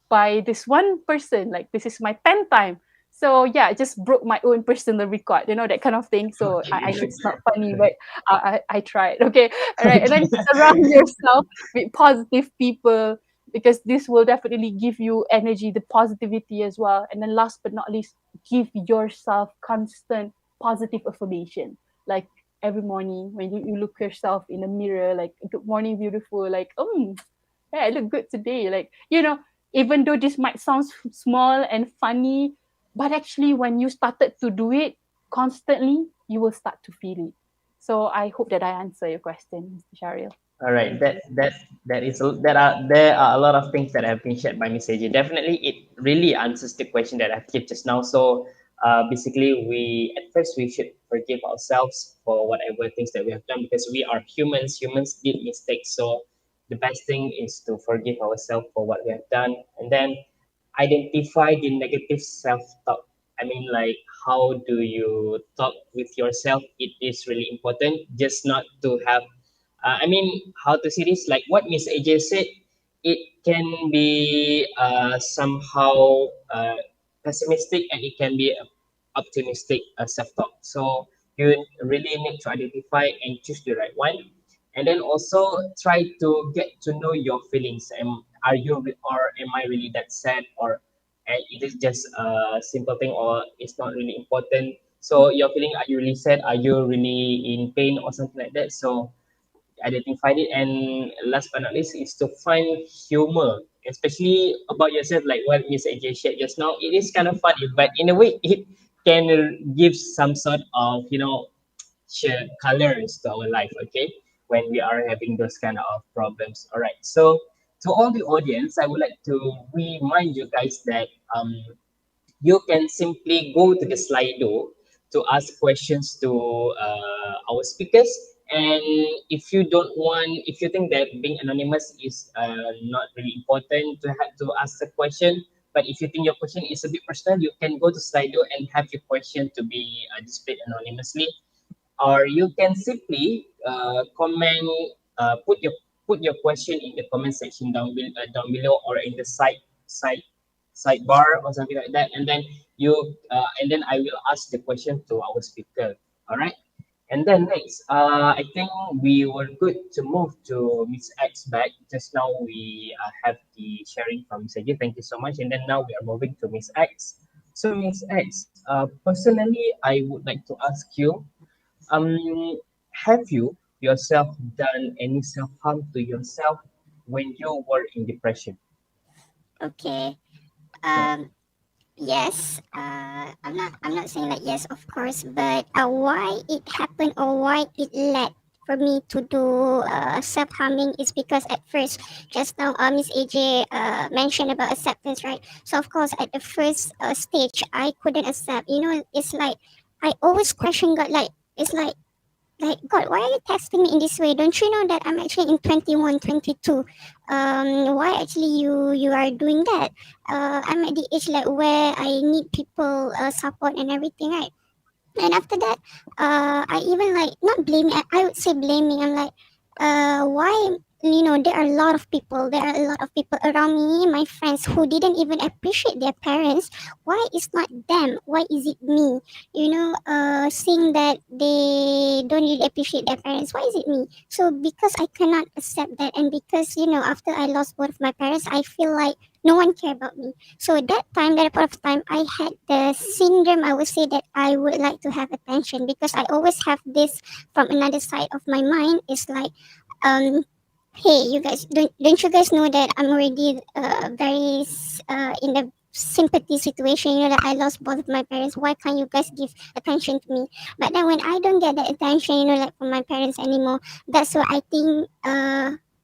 by this one person. Like, this is my 10th time. So yeah, I just broke my own personal record, you know, that kind of thing. So I know Okay. it's not funny, but I tried. Okay, all right. And then Okay. surround yourself with positive people, because this will definitely give you energy, the positivity as well. And then last but not least, give yourself constant positive affirmation. Like, every morning when you look yourself in the mirror, like, good morning, beautiful, like, hey, I look good today. Like, even though this might sound small and funny, but actually when you started to do it constantly, you will start to feel it. So I hope that I answer your question, Mr. Sharil. All right, there are a lot of things that have been shared by Miss AJ. Definitely, it really answers the question that I've given just now. So, basically, we at first we should forgive ourselves for whatever things that we have done, because we are humans. Humans did mistakes. So, the best thing is to forgive ourselves for what we have done, and then identify the negative self-talk. I mean, like, how do you talk with yourself? It is really important. Just not to have I mean, how to say this? Like what Miss AJ said, it can be somehow pessimistic, and it can be optimistic self-talk. So you really need to identify and choose the right one, and then also try to get to know your feelings. Are you or am I really that sad, or it is just a simple thing, or it's not really important? So your feeling, are you really sad? Are you really in pain or something like that? So identified it, and last but not least is to find humor, especially about yourself, like what Miss AJ shared just now. It is kind of funny, but in a way it can give some sort of share colors to our life, okay, when we are having those kind of problems. All right, so to all the audience, I would like to remind you guys that you can simply go to the Slido to ask questions to our speakers. And if you think that being anonymous is not really important to have to ask the question, but if you think your question is a bit personal, you can go to Slido and have your question to be displayed anonymously, or you can simply comment, put your question in the comment section down below, or in the side sidebar or something like that, and then I will ask the question to our speaker. All right. And then next, I think we were good to move to Miss X back. Just now we have the sharing from Miss Agi. Thank you so much. And then now we are moving to Miss X. So Miss X, personally, I would like to ask you, have you yourself done any self harm to yourself when you were in depression? Okay. Yeah. Yes. I'm not saying that yes, of course, but why it happened or why it led for me to do self harming is because at first, just now, Miss AJ mentioned about acceptance, right? So of course, at the first stage, I couldn't accept. It's like I always question God. It's like, God, why are you testing me in this way? Don't you know that I'm actually in 21, 22? Why actually you are doing that? I'm at the age like where I need people support and everything, right? And after that, I even like not blaming. I would say blaming. I'm like, why? there are a lot of people. There are a lot of people around me, my friends, who didn't even appreciate their parents. Why is not them? Why is it me? Seeing that they don't really appreciate their parents, why is it me? So because I cannot accept that, and because after I lost both of my parents, I feel like no one care about me. So that point of time, I had the syndrome. I would say that I would like to have attention, because I always have this from another side of my mind. It's like, um hey, you guys, don't you guys know that I'm already very in the sympathy situation, that I lost both of my parents. Why can't you guys give attention to me? But then when I don't get the attention, like from my parents anymore, that's why I think,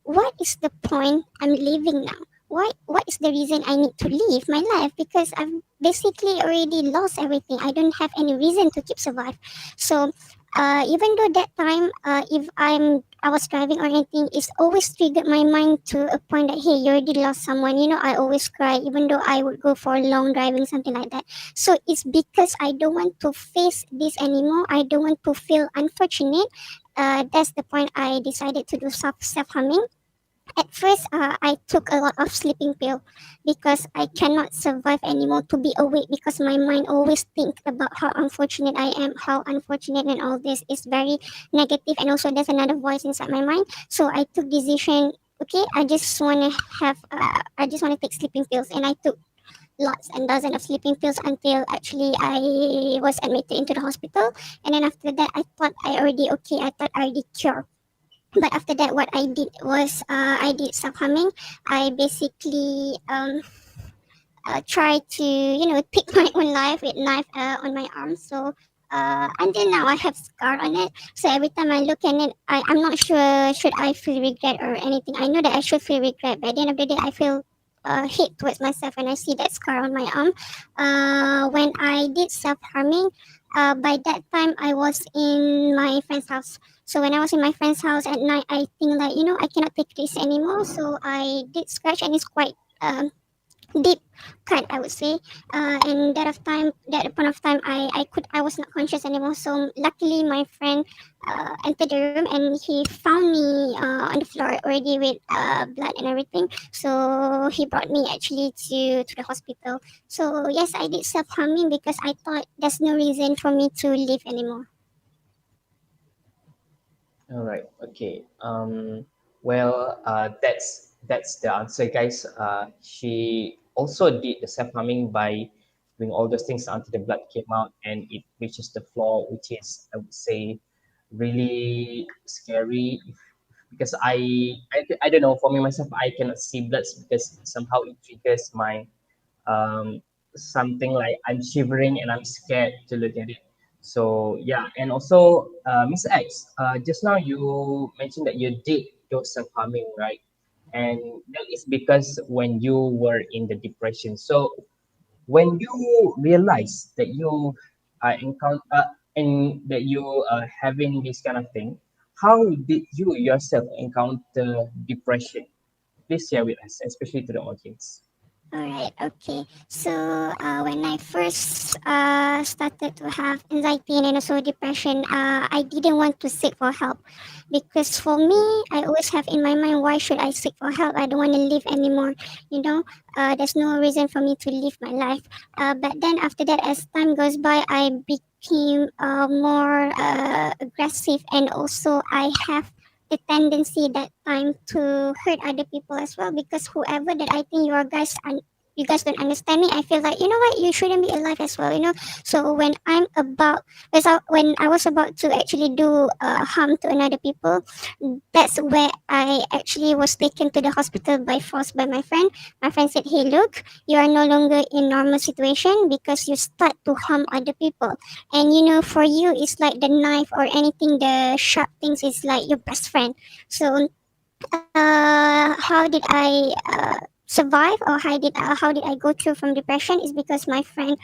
what is the point I'm living now? What is the reason I need to live my life? Because I've basically already lost everything. I don't have any reason to keep survive. So even though that time, if I was driving or anything, it's always triggered my mind to a point that, hey, you already lost someone. I always cry, even though I would go for long driving, something like that. So it's because I don't want to face this anymore. I don't want to feel unfortunate. That's the point I decided to do self harming. At first, I took a lot of sleeping pill, because I cannot survive anymore to be awake, because my mind always think about how unfortunate I am, how unfortunate, and all this is very negative. And also, there's another voice inside my mind. So I took decision. Okay, I just want to take sleeping pills, and I took lots and dozens of sleeping pills until actually I was admitted into the hospital. And then after that, I thought I already okay. I thought I already cured. But after that, what I did was, I did self harming. I basically try to take my own life with knife on my arm. So until now, I have scar on it. So every time I look at it, I'm not sure should I feel regret or anything. I know that I should feel regret, but at the end of the day, I feel hate towards myself when I see that scar on my arm. When I did self harming, by that time I was in my friend's house. So when I was in my friend's house at night, I think like, I cannot take this anymore. So I did scratch, and it's quite deep cut, I would say. And that point of time, I was not conscious anymore. So luckily my friend entered the room, and he found me on the floor already with blood and everything. So he brought me actually to the hospital. So yes, I did self-harming because I thought there's no reason for me to live anymore. All right. Okay. Well, that's the answer, guys. She also did the self harming by doing all those things until the blood came out and it reaches the floor, which is, I would say, really scary. Because I don't know. For me myself, I cannot see bloods because somehow it triggers my something like I'm shivering and I'm scared to look at it. So yeah, and also Miss X, just now you mentioned that you did do self harming, right? And that is because when you were in the depression. So when you realize that you encounter and that you are having this kind of thing, how did you yourself encounter depression? Please share with us, especially to the audience. All right, okay. So when I first started to have anxiety and also depression, I didn't want to seek for help, because for me, I always have in my mind, why should I seek for help? I don't want to live anymore. You know, there's no reason for me to live my life. But then after that, as time goes by, I became more aggressive, and also I have the tendency that time to hurt other people as well, because whoever that I think you guys don't understand me, I feel like, you know what, you shouldn't be alive as well, so when I was about to actually do harm to another people, that's where I actually was taken to the hospital by force by my friend. My friend said, hey, look, you are no longer in normal situation because you start to harm other people. And for you, it's like the knife or anything, the sharp things is like your best friend. So how did I survive, or how did I go through from depression, is because my friend,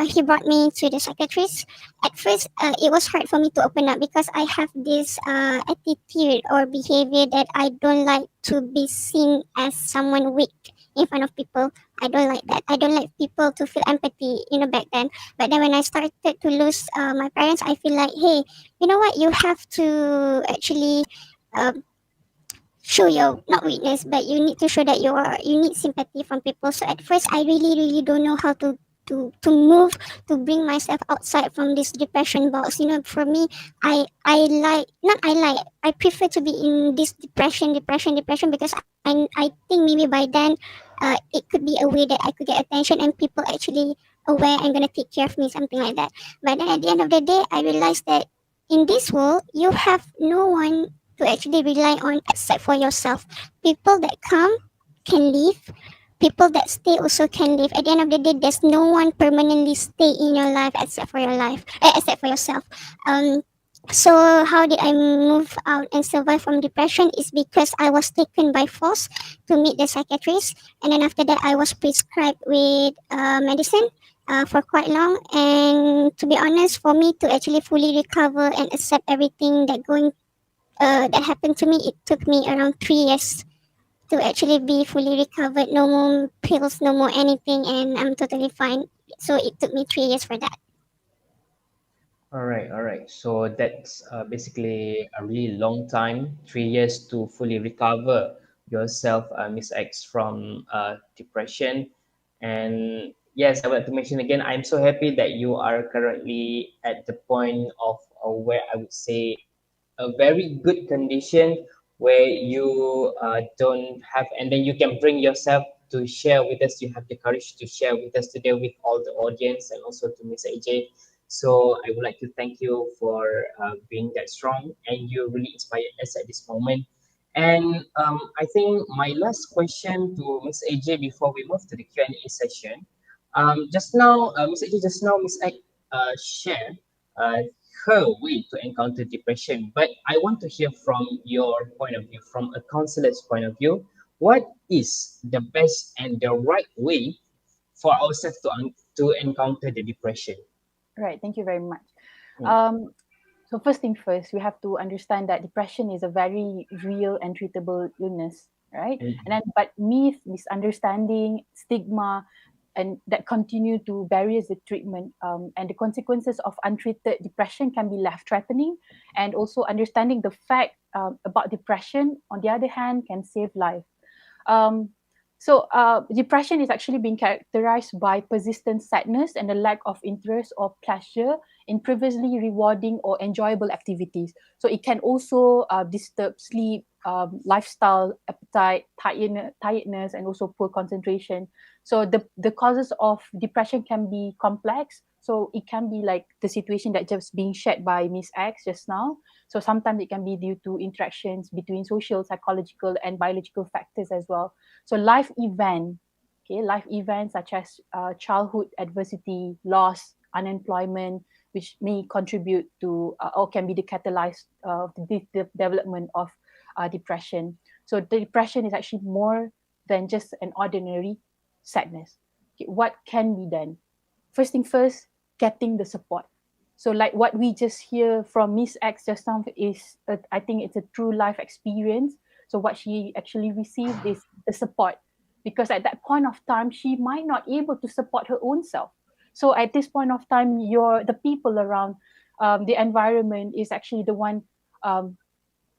he brought me to the psychiatrist. At first, it was hard for me to open up, because I have this attitude or behavior that I don't like to be seen as someone weak in front of people. I don't like that. I don't like people to feel empathy, back then. But then when I started to lose my parents, I feel like, hey, you know what? You have to actually um, show your not weakness, but you need to show that you need sympathy from people. So at first I really don't know how to move, to bring myself outside from this depression box. For me, I like not I like I prefer to be in this depression because I think maybe by then it could be a way that I could get attention and people actually aware and gonna take care of me, something like that. But then at the end of the day, I realized that in this world you have no one to actually rely on except for yourself. People that come can leave. People that stay also can leave. At the end of the day, there's no one permanently stay in your life except for yourself. Um, so how did I move out and survive from depression? Is because I was taken by force to meet the psychiatrist, and then after that, I was prescribed with medicine. For quite long, and to be honest, for me to actually fully recover and accept everything that happened to me, it took me around 3 years to actually be fully recovered. No more pills, no more anything, and I'm totally fine. So it took me 3 years for that. All right, all right. So that's basically a really long time, 3 years to fully recover yourself, Miss X, from depression. And yes, I want to mention again, I'm so happy that you are currently at the point of where I would say a very good condition where you don't have, and then you can bring yourself to share with us. You have the courage to share with us today with all the audience and also to Miss AJ. So I would like to thank you for being that strong, and you really inspired us at this moment. And I think my last question to Miss AJ before we move to the Q&A session. Just now, Miss AJ, just now Miss X shared uh, her way to encounter depression. But I want to hear from your point of view, from a counselor's point of view, what is the best and the right way for ourselves to encounter the depression? Right. Thank you very much. Mm, Um, so first thing first, we have to understand that depression is a very real and treatable illness, right? And mm, then, but myth, misunderstanding, stigma, and that continue to barriers the treatment. And the consequences of untreated depression can be life threatening. And also understanding the fact about depression, on the other hand, can save life. Um, Depression is actually being characterized by persistent sadness and a lack of interest or pleasure in previously rewarding or enjoyable activities. So it can also disturb sleep, lifestyle, appetite, tiredness, and also poor concentration. So the causes of depression can be complex. So it can be like the situation that just being shared by Miss X just now. So sometimes it can be due to interactions between social, psychological, and biological factors as well. So life events such as childhood adversity, loss, unemployment, which may contribute to or can be the catalyst of the development of depression. So the depression is actually more than just an ordinary sadness. Okay, what can be done? First thing first, getting the support. So like what we just hear from Miss X just now is, I think it's a true life experience. So what she actually received is the support, because at that point of time she might not able to support her own self. So at this point of time, the people around, the environment is actually the one um,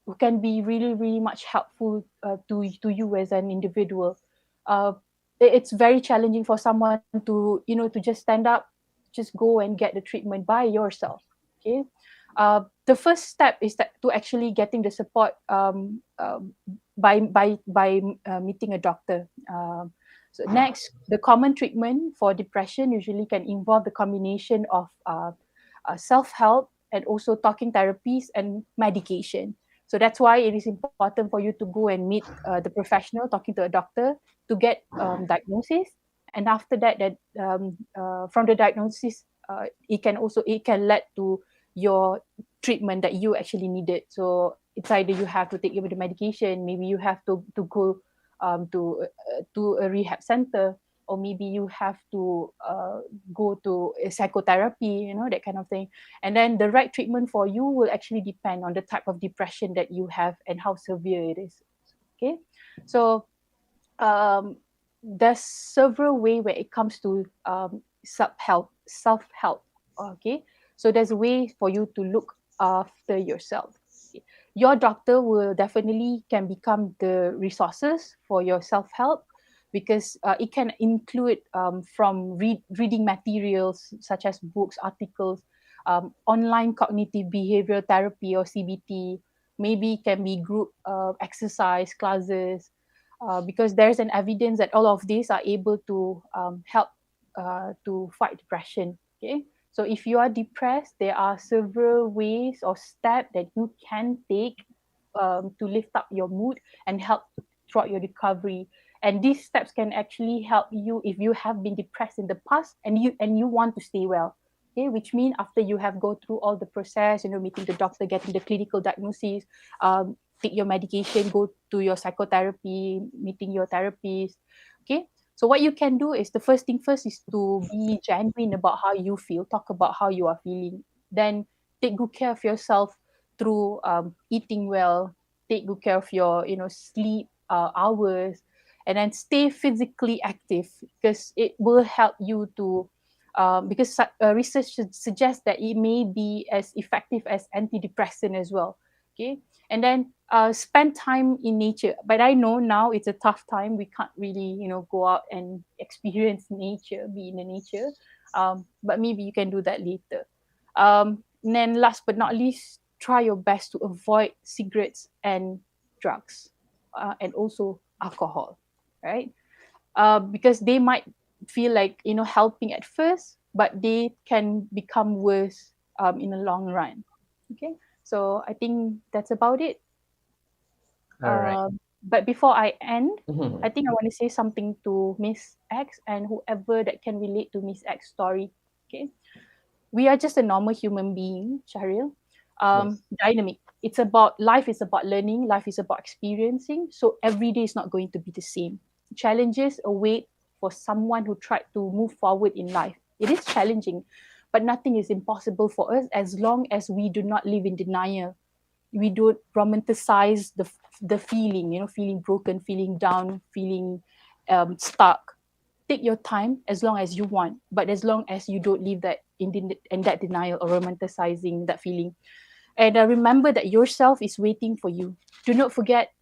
who can be really much helpful to you as an individual. uh, it's very challenging for someone to just stand up, just go and get the treatment by yourself. Okay. The first step is that to actually getting the support by meeting a doctor. So next, the common treatment for depression usually can involve the combination of self-help and also talking therapies and medication. So that's why it is important for you to go and meet the professional, talking to a doctor to get diagnosis. And after that, from the diagnosis, it can lead to your treatment that you actually needed. So it's either you have to take the medication, maybe you have to go to a rehab center, or maybe you have to go to a psychotherapy, that kind of thing. And then the right treatment for you will actually depend on the type of depression that you have and how severe it is. Okay. So um, there's several way where it comes to self-help. Okay. So there's a way for you to look after yourself. Okay. your doctor will definitely can become the resources for your self-help, because it can include from reading materials such as books, articles, online cognitive behavioral therapy or CBT, maybe can be group exercise classes, because there's an evidence that all of these are able to help to fight depression. Okay, so if you are depressed, there are several ways or steps that you can take to lift up your mood and help throughout your recovery. And these steps can actually help you if you have been depressed in the past and you want to stay well. Okay, which mean after you have go through all the process, meeting the doctor, getting the clinical diagnosis, take your medication, go to your psychotherapy, meeting your therapist. Okay, so what you can do is, the first thing first is to be genuine about how you feel, talk about how you are feeling. Then take good care of yourself through eating well, take good care of your sleep hours, and then stay physically active, because it will help you to because research suggests that it may be as effective as antidepressant as well. Okay, and then spend time in nature. But I know now it's a tough time, we can't really go out and experience nature, be in the nature, but maybe you can do that later. And then last but not least, try your best to avoid cigarettes and drugs, and also alcohol, right? Because they might feel like helping at first, but they can become worse in the long run. Okay, so I think that's about it. All right. But before I end, Mhm. I think I want to say something to Miss X and whoever that can relate to Miss X story. Okay, we are just a normal human being, Shahril. Yes. Dynamic. It's about life is about learning, life is about experiencing. So every day is not going to be the same. Challenges await for someone who tried to move forward in life. It is challenging, but nothing is impossible for us as long as we do not live in denial. We don't romanticize the feeling, feeling broken, feeling down, feeling stuck. Take your time as long as you want, but as long as you don't leave that in that denial or romanticizing that feeling. And remember that yourself is waiting for you. Do not forget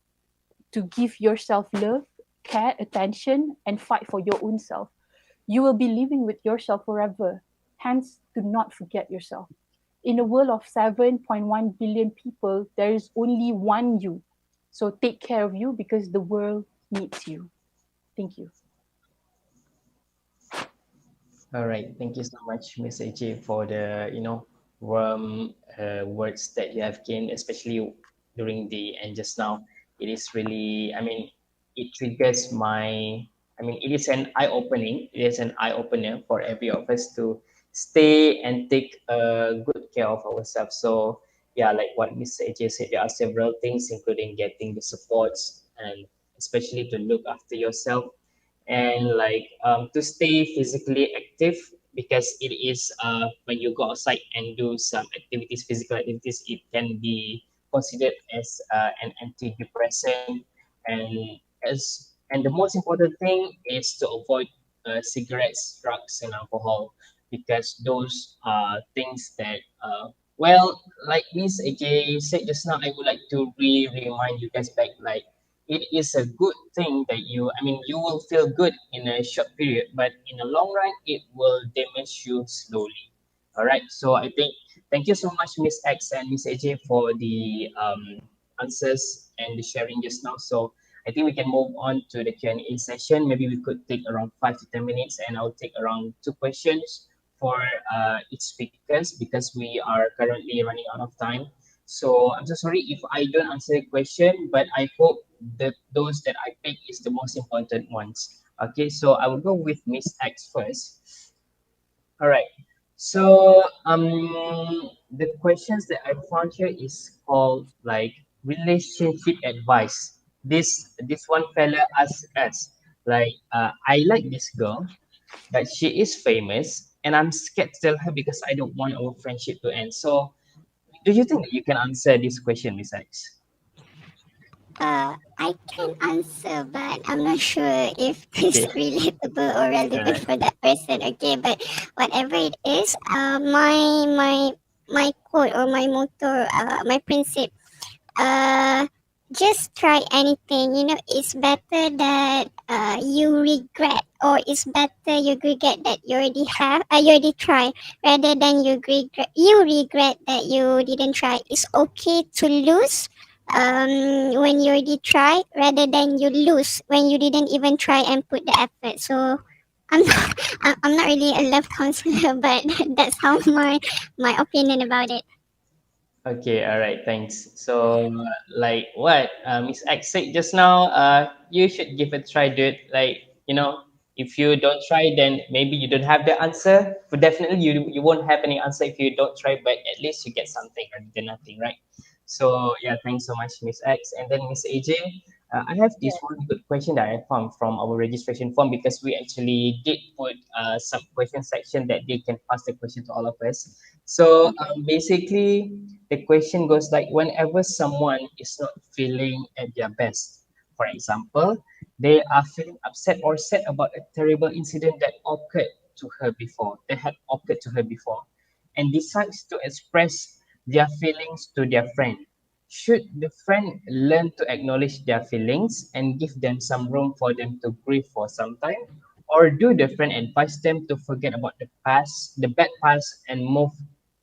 to give yourself love, care, attention, and fight for your own self. You will be living with yourself forever. Hence, do not forget yourself. In a world of 7.1 billion people, there is only one you. So take care of you, because the world needs you. Thank you. All right. Thank you so much, Miss AJ, for the warm words that you have gained, especially during the end just now. It is really, I mean, it triggers my, I mean, it is an eye opening. It is an eye opener for every of us to stay and take good care of ourselves. So yeah, like what Miss AJ said, there are several things, including getting the supports and especially to look after yourself and like to stay physically active because it is when you go outside and do some activities, physical activities, it can be considered as an antidepressant and the most important thing is to avoid cigarettes, drugs, and alcohol because those are things that well, like Miss AJ said just now, I would like to remind you guys back like it is a good thing that I mean, you will feel good in a short period, but in the long run, it will damage you slowly. All right. So I think thank you so much, Miss X and Miss AJ, for the answers and the sharing just now. So I think we can move on to the Q&A session. Maybe we could take around 5 to 10 minutes, and I'll take around 2 questions for each speakers because we are currently running out of time. So I'm so sorry if I don't answer the question, but I hope that those that I pick is the most important ones. Okay, so I will go with Miss X first. All right. So the questions that I found here is called like relationship advice. This one fella asked us like I like this girl, but she is famous, and I'm scared to tell her because I don't want our friendship to end. So do you think that you can answer this question, Miss X? I can answer, but I'm not sure if it's Okay. relatable or All relevant right. for that person. Okay, but whatever it is, my quote or my motto, my principle uh, just try anything. It's better that you regret, or it's better you regret that you already try, rather than you regret that you didn't try. It's okay to lose when you already try, rather than you lose when you didn't even try and put the effort. So I'm not, I'm not really a love counselor, but that's how my opinion about it. Okay, all right, thanks. So, like what Miss X said just now, you should give it a try, dude. Like, if you don't try, then maybe you don't have the answer. But definitely, you won't have any answer if you don't try. But at least you get something rather than nothing, right? So, yeah, thanks so much, Miss X. And then Miss AJ, I have this Yeah. one good question that I found from our registration form because we actually did put some question section that they can pass the question to all of us. So Okay. basically, the question goes like whenever someone is not feeling at their best, for example, they are feeling upset or sad about a terrible incident that occurred to her before, that had occurred to her before, and decides to express their feelings to their friend. Should the friend learn to acknowledge their feelings and give them some room for them to grieve for some time? Or do the friend advise them to forget about the past, the bad past, and move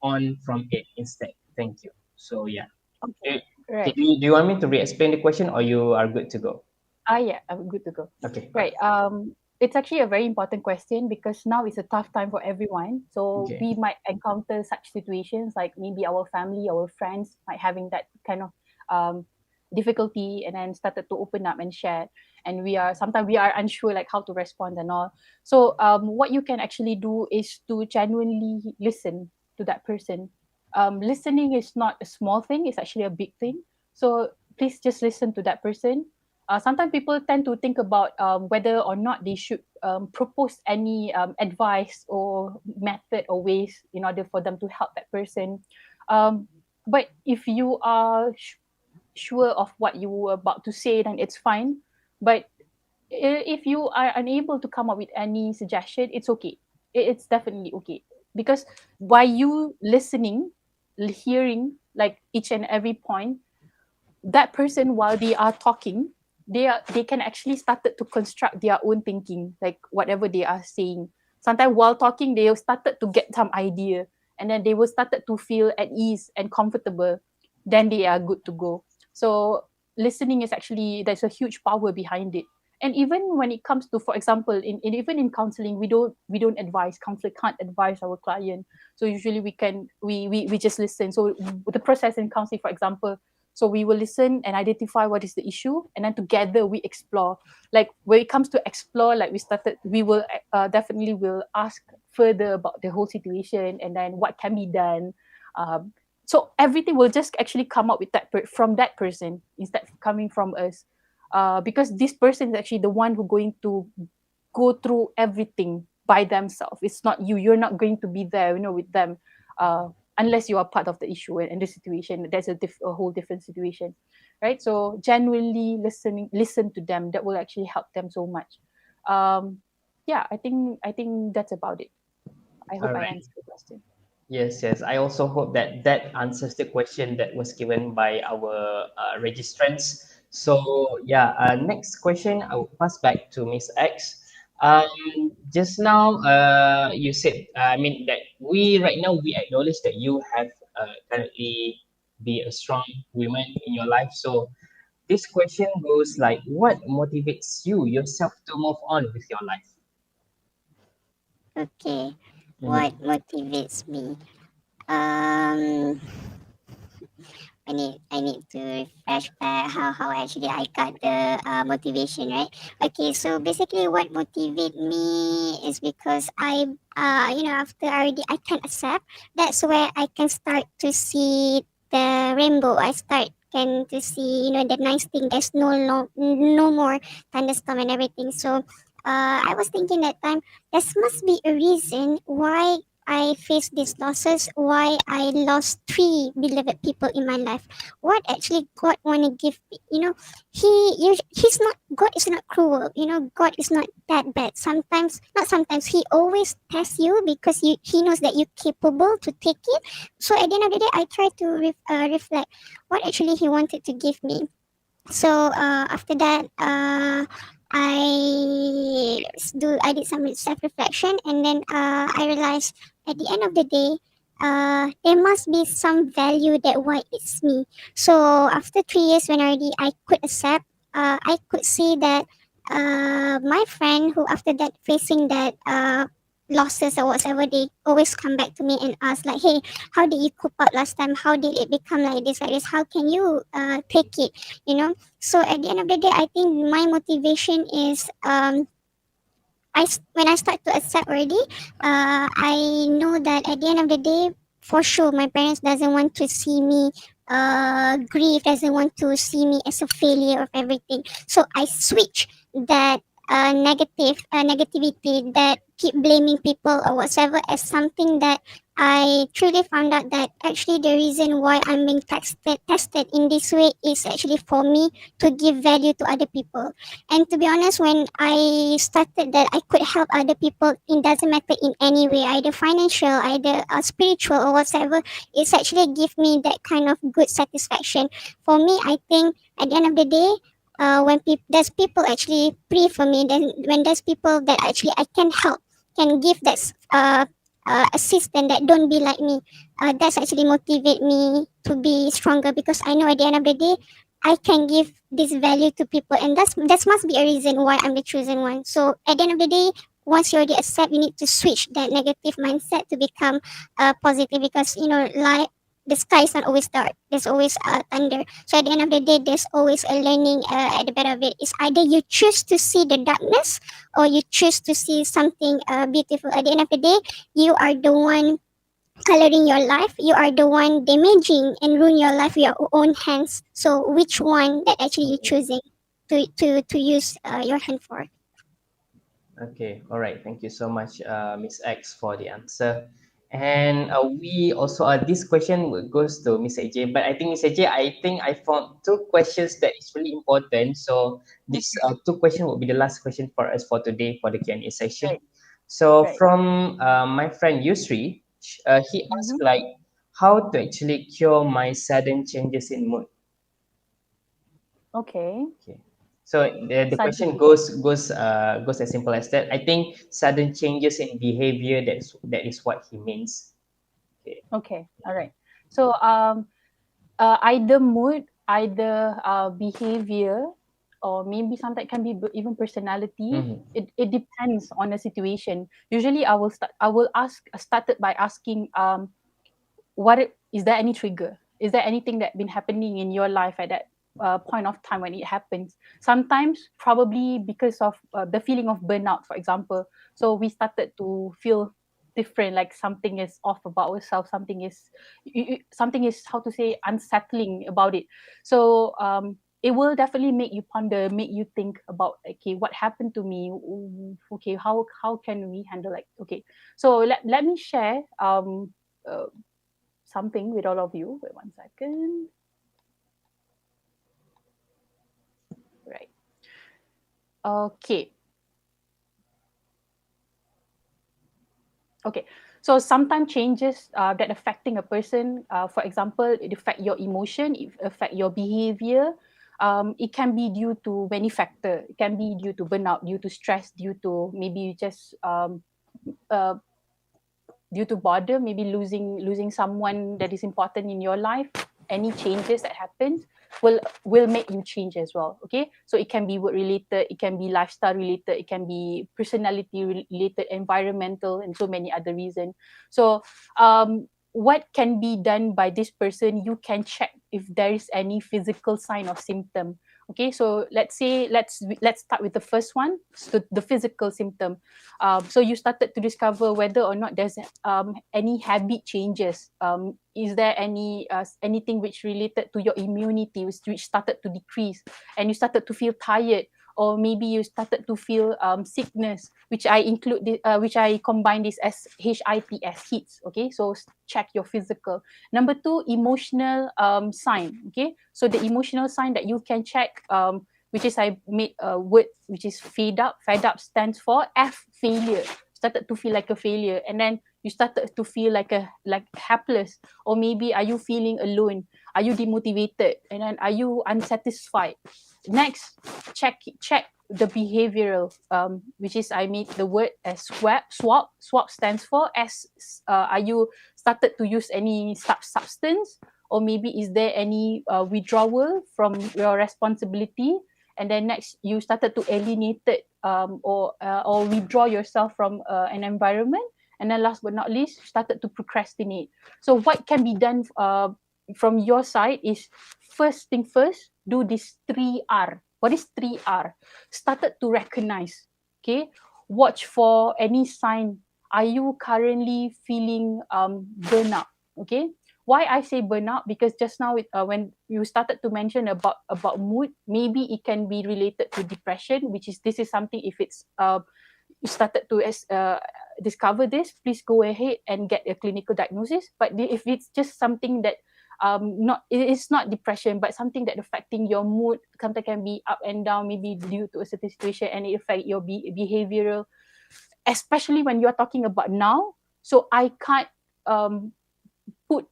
on from it instead? Thank you. So yeah, Okay. do, Right. do you want me to re-explain the question or you are good to go? Yeah, I'm good to go. Okay, Right. okay, It's actually a very important question because now is a tough time for everyone. So okay, we might encounter such situations like maybe our family, our friends might having that kind of um difficulty and then started to open up and share. And we are unsure like how to respond and all. So what you can actually do is to genuinely listen to that person. Listening is not a small thing, it's actually a big thing. So please just listen to that person. Sometimes people tend to think about whether or not they should propose any advice or method or ways in order for them to help that person. Um, but if you are sure of what you were about to say, then it's fine. But if you are unable to come up with any suggestion, it's okay. It's definitely okay because by you listening, hearing like each and every point, that person while they are talking, they can actually started to construct their own thinking, like whatever they are saying. Sometimes while talking they will started to get some idea, and then they will started to feel at ease and comfortable, then they are good to go. So listening is actually, there's a huge power behind it. And even when it comes to, for example, even in counseling, we don't advise, counselor can't advise our client. So usually we just listen. So the process in counseling, for example, so we will listen and identify what is the issue, and then together we explore. Like when it comes to explore, like we will definitely will ask further about the whole situation and then what can be done. Um, so everything will just actually come up with from that person instead of coming from us, because this person is actually the one who going to go through everything by themselves. It's not you. You're not going to be there, with them, uh, unless you are part of the issue and the situation. That's a whole different situation, right? So genuinely listen to them. That will actually help them so much. Um, yeah, I think that's about it. I hope all I right. answered the question. Yes, yes. I also hope that that answers the question that was given by our registrants. So yeah, next question I will pass back to Miss X. Just now, you said, I mean that we right now we acknowledge that you have currently be a strong woman in your life. So this question goes like, what motivates you yourself to move on with your life? Okay, what Mm-hmm. motivates me? Um, I need to refresh back how actually I got the motivation, right? Okay, so basically what motivate me is because after I can accept, that's where I can start to see the rainbow. I start can to see the nice thing. There's no more thunderstorm and everything. So I was thinking that time there must be a reason why I faced these losses, why I lost three beloved people in my life. What actually God wanna give me? He's not, God is not cruel. God is not that bad. Sometimes, not sometimes, He always tests you because He knows that you're capable to take it. So at the end of the day, I try to reflect what actually He wanted to give me. So after that, I did some self reflection, and then I realized at the end of the day, there must be some value that why it's me. So after 3 years, when already I could accept, I could see that my friend who after that facing that losses or whatever, they always come back to me and ask like, hey, how did you cope up last time? How did it become like this, like this? How can you take it? So at the end of the day, I think my motivation is when I start to accept already, I know that at the end of the day, for sure, my parents doesn't want to see me grieve, doesn't want to see me as a failure of everything. So I switch that negativity, that keep blaming people or whatever, as something that I truly found out that actually the reason why I'm being tested in this way is actually for me to give value to other people. And to be honest, when I started that I could help other people, it doesn't matter in any way, either financial, either spiritual or whatever, it's actually give me that kind of good satisfaction. For me, I think at the end of the day, when there's people actually pray for me, then when there's people that actually I can help, can give that assistance that don't be like me, that's actually motivate me to be stronger, because I know at the end of the day I can give this value to people, and that must be a reason why I'm the chosen one. So at the end of the day, once you already accept, you need to switch that negative mindset to become positive, because like the sky is not always dark. There's always thunder. So at the end of the day, there's always a learning at the back of it. It's either you choose to see the darkness or you choose to see something beautiful. At the end of the day, you are the one coloring your life. You are the one damaging and ruin your life with your own hands. So which one that actually you choosing to use your hand for? Okay, all right. Thank you so much, Miss X, for the answer. And we also this question goes to Miss AJ, but I think Miss AJ, I think I found two questions that is really important. So these two questions will be the last question for us for today for the Q&A session. Right, So right. from my friend Yusri, he asked Mm-hmm. like how to actually cure my sudden changes in mood. Okay. Okay. So the Sudden. question goes as simple as that. I think sudden changes in behavior, that is what he means. Okay. Okay. All right. So either mood, either behavior, or maybe sometimes it can be even personality. Mm-hmm. It depends on the situation. Usually, I will started by asking is there any trigger? Is there anything that been happening in your life at that point of time when it happens? Sometimes probably because of the feeling of burnout, for example. So we started to feel different, like something is off about ourselves, something is, how to say, unsettling about it. So it will definitely make you ponder, make you think about, okay, what happened to me? Okay, how can we handle, like, okay. So let me share uh, something with all of you. Wait 1 second. Right. Okay. Okay. So sometimes changes that affecting a person, for example, it affect your emotion, it affect your behavior. It can be due to many factors. It can be due to burnout, due to stress, due to maybe you just uh, due to boredom, maybe losing someone that is important in your life. Any changes that happens will make you change as well. Okay, so it can be work related, it can be lifestyle related, it can be personality related, environmental, and so many other reasons. So what can be done by this person, you can check if there is any physical sign or symptom. Okay, so let's start with the first one, so the physical symptom. So you started to discover whether or not there's any habit changes. Is there anything which related to your immunity, which started to decrease, and you started to feel tired, or maybe you started to feel sickness, which I include which I combine this as HITS, hits. Okay, so check your physical. Number two, emotional sign. Okay, so the emotional sign that you can check, which is I made a word which is fed up. Fed up stands for F, failure. Started to feel like a failure, and then you started to feel like helpless, or maybe are you feeling alone? Are you demotivated? And then are you unsatisfied? Next, check the behavioral, which is I made the word as swap. Swap stands for as are you started to use any substance, or maybe is there any withdrawal from your responsibility? And then next, you started to alienate it, or withdraw yourself from an environment. And then last but not least, started to procrastinate. So what can be done from your side is, first thing first, do this 3R. What is 3R? Started to recognize. Okay, watch for any sign. Are you currently feeling burnout? Okay, why I say burnout? Because just now when you started to mention about mood, maybe it can be related to depression, which is, this is something, if it's you started to discover this, please go ahead and get a clinical diagnosis. But if it's just something that not, it's not depression, but something that affecting your mood, sometimes can be up and down, maybe due to a certain situation, and it affect your behavioral, especially when you're talking about now. So I can't put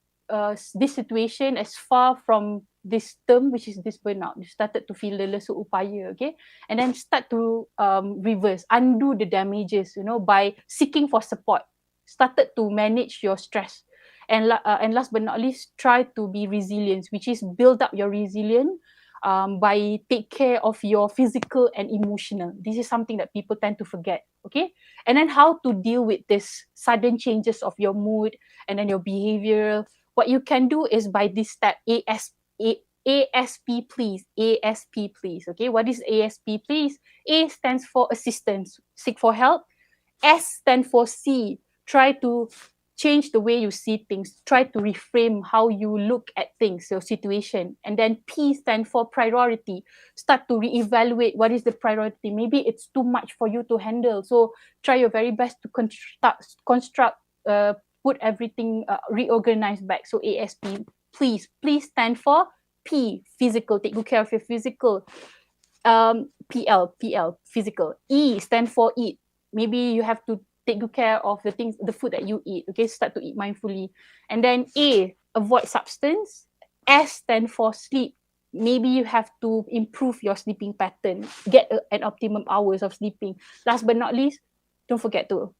this situation as far from this term, which is this burnout. You started to feel the lesser upaya, okay? And then start to reverse, undo the damages, by seeking for support. Started to manage your stress. And last but not least, try to be resilient, which is build up your resilience by take care of your physical and emotional. This is something that people tend to forget, okay? And then how to deal with this sudden changes of your mood and then your behavior. What you can do is by this step, ASP, please. ASP, please. Okay, what is ASP, please? A stands for assistance, seek for help. S stands for C, try to change the way you see things, try to reframe how you look at things, your situation. And then P stands for priority, start to reevaluate what is the priority. Maybe it's too much for you to handle, so try your very best to construct put everything reorganize back. So ASP, please stand for P, physical, take good care of your physical. PL, physical. E stand for eat. Maybe you have to take good care of the food that you eat. Okay, start to eat mindfully. And then A, avoid substance. S stand for sleep. Maybe you have to improve your sleeping pattern, get an optimum hours of sleeping. Last but not least, don't forget to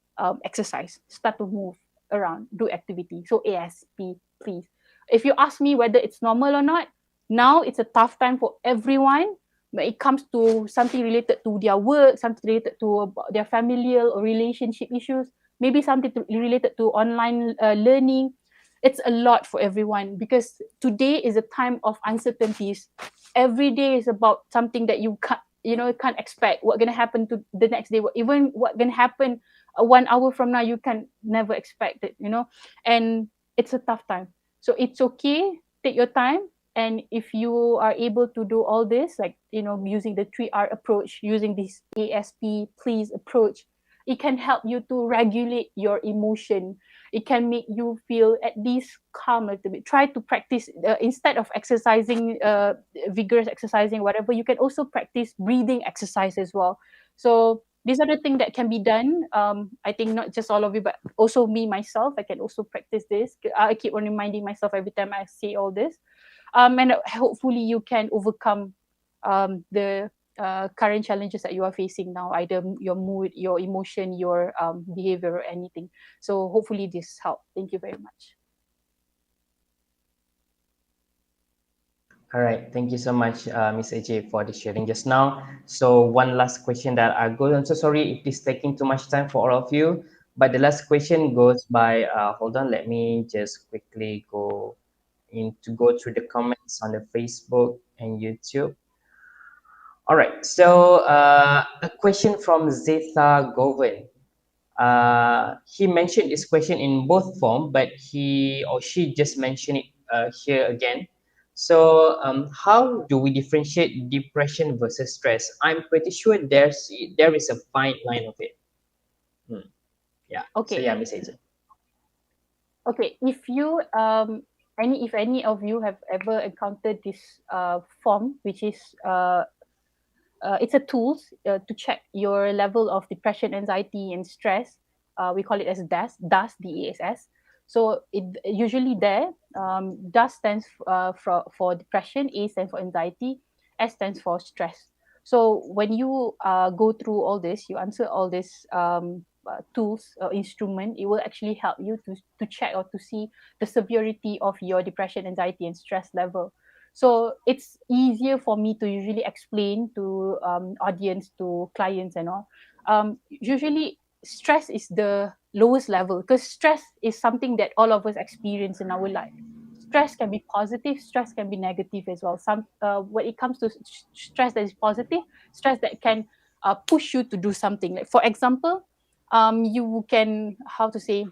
exercise. Start to move around, do activity. So ASP, please. If you ask me whether it's normal or not, now it's a tough time for everyone when it comes to something related to their work, something related to their familial or relationship issues, maybe something related to online learning. It's a lot for everyone because today is a time of uncertainties. Every day is about something that you can't expect what gonna happen to the next day. Even what gonna happen 1 hour from now, you can never expect it. And it's a tough time. So it's okay. Take your time, and if you are able to do all this, like using the 3R approach, using this ASP please approach, it can help you to regulate your emotion. It can make you feel at least calm a little bit. Try to practice instead of exercising, vigorous exercising, whatever. You can also practice breathing exercise as well. So these are the things that can be done. I think not just all of you, but also me myself. I can also practice this. I keep on reminding myself every time I say all this. And hopefully you can overcome the current challenges that you are facing now, either your mood, your emotion, your behavior, or anything. So hopefully this helped. Thank you very much. All right, thank you so much, Miss AJ, for the sharing just now. So one last question that I go. I'm so sorry if it's taking too much time for all of you, but the last question goes by. Hold on, let me just quickly go through the comments on the Facebook and YouTube. All right, so a question from Zeta Govan. He mentioned this question in both form, but he or she just mentioned it here again. So, how do we differentiate depression versus stress? I'm pretty sure there is a fine line of it. Yeah. So Okay. yeah, Miss AJ. Okay, if you if any of you have ever encountered this form, which is it's a tools to check your level of depression, anxiety, and stress. We call it as DAS, DASS. So it usually there. DAS stands for depression, A stands for anxiety, S stands for stress. So when you go through all this, you answer all these tools or instrument, it will actually help you to check or to see the severity of your depression, anxiety, and stress level. So it's easier for me to usually explain to audience, to clients and all. Usually stress is the lowest level, because stress is something that all of us experience in our life. Stress can be positive, stress can be negative as well. Some when it comes to stress that is positive, stress that can push you to do something, like for example, you can, how to say,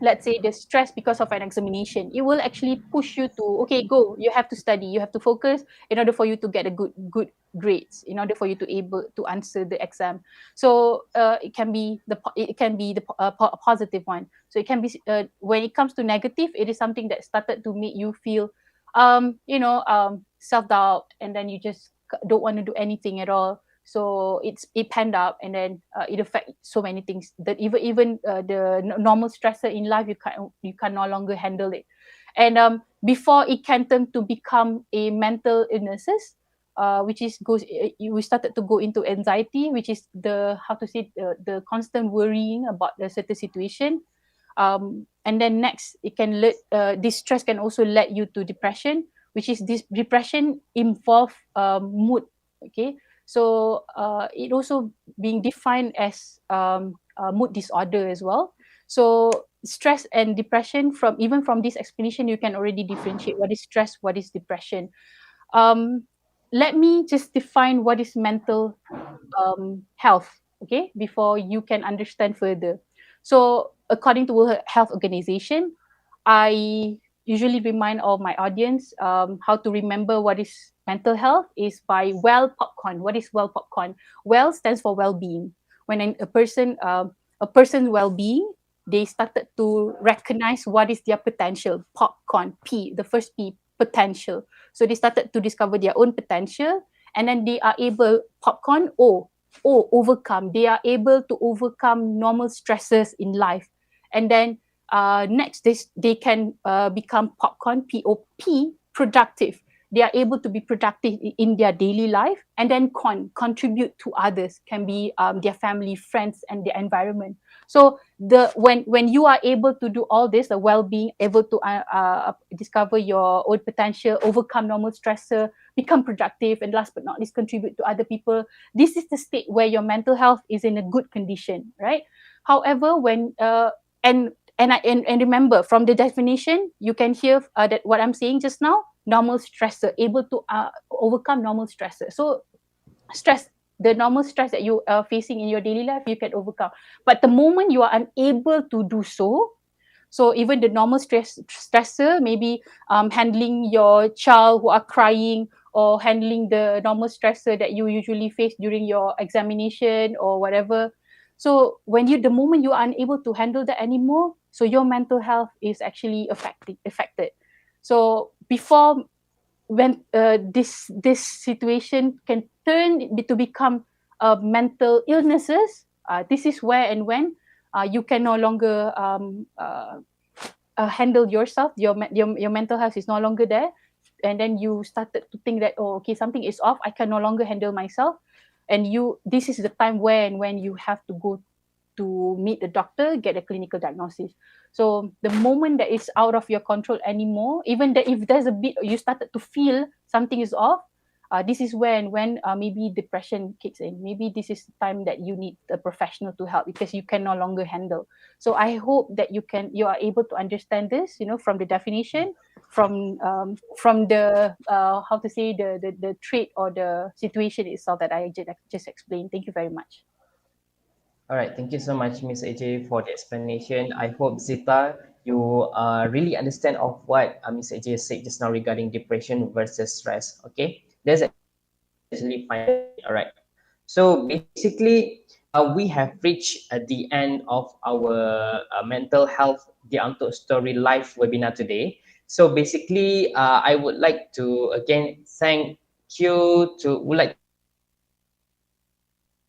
let's say the stress because of an examination, it will actually push you to, okay, go, you have to study, you have to focus in order for you to get a good grades, in order for you to able to answer the exam. So it can be the positive one. So it can be when it comes to negative, it is something that started to make you feel self-doubt, and then you just don't want to do anything at all. So it panned up, and then it affects so many things, that even the normal stressor in life, you can no longer handle it. And before it can turn to become a mental illnesses, which is goes we started to go into anxiety, which is the, how to say, the constant worrying about the certain situation. And then next, it can lead, this stress can also lead you to depression, which is this depression involve mood. Okay, so it also being defined as mood disorder as well. So stress and depression, from even from this explanation, you can already differentiate what is stress, what is depression. um, Let me just define what is mental health, okay, before you can understand further. So according to World Health Organization, I usually remind all my audience how to remember what is mental health is by well popcorn. What is well popcorn? Well stands for well-being. When a person's well-being, they started to recognize what is their potential. Popcorn, P, the first P, potential. So they started to discover their own potential, and then they are able, popcorn, overcome. They are able to overcome normal stresses in life. And then next, they can become popcorn, POP, productive. They are able to be productive in their daily life, and then contribute to others, can be their family, friends, and their environment. So when you are able to do all this, the well-being, able to discover your own potential, overcome normal stressor, become productive, and last but not least, contribute to other people. This is the state where your mental health is in a good condition, right? However, when and remember, from the definition, you can hear that what I'm saying just now, normal stressor, able to overcome normal stressor. So stress, the normal stress that you are facing in your daily life, you can overcome. But the moment you are unable to do so, so even the normal stressor, maybe handling your child who are crying, or handling the normal stressor that you usually face during your examination or whatever. So the moment you are unable to handle that anymore, so your mental health is actually affected. So before, when this situation can to become mental illnesses, this is where and when you can no longer handle yourself, your mental health is no longer there, and then you started to think that, oh, okay, something is off, I can no longer handle myself. And this is the time when you have to go to meet the doctor, get a clinical diagnosis. So the moment that is out of your control anymore, even that if there's a bit, you started to feel something is off, this is when maybe depression kicks in. Maybe this is the time that you need a professional to help, because you can no longer handle. So I hope that you are able to understand this, from the definition, from the how to say, the trait or the situation itself that I just explained. Thank you very much. All right, thank you so much, Miss AJ, for the explanation. I hope Zita, you really understand of what Miss AJ said just now regarding depression versus stress. Okay, that's actually fine with me. All right. So basically, we have reached at the end of our mental health, the Untold Story live webinar today. So basically, I would like to again thank you to would like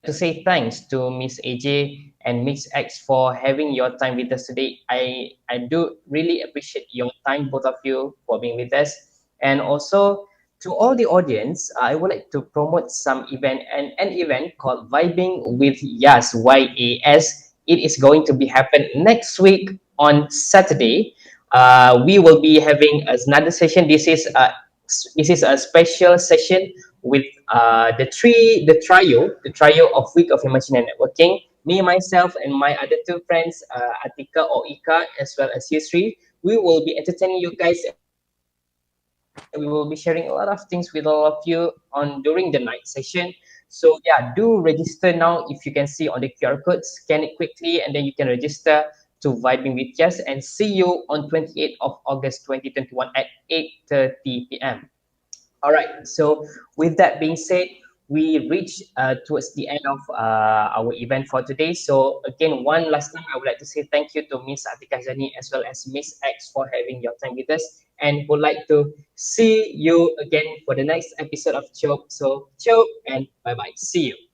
to say thanks to Miss AJ and Miss X for having your time with us today. I do really appreciate your time, both of you, for being with us. And also to all the audience, I would like to promote some event, an event called Vibing with Yas, YAS. It is going to be happen next week on Saturday. We will be having another session. This is a special session with the trio of Week of Emotion and Networking. Me, myself, and my other two friends, Atika or Ika, as well as Yusri, we will be entertaining you guys, and we will be sharing a lot of things with all of you on during the night session. So yeah, do register now. If you can see on the QR code, scan it quickly, and then you can register to Vibing with Yes. And see you on 28th of August 2021 at 8:30 p.m. All right. So with that being said, we reach towards the end of our event for today. So again, one last time, I would like to say thank you to Miss Atika Zani as well as Miss X for having your time with us, and would like to see you again for the next episode of Chope. So Chope and bye bye. See you.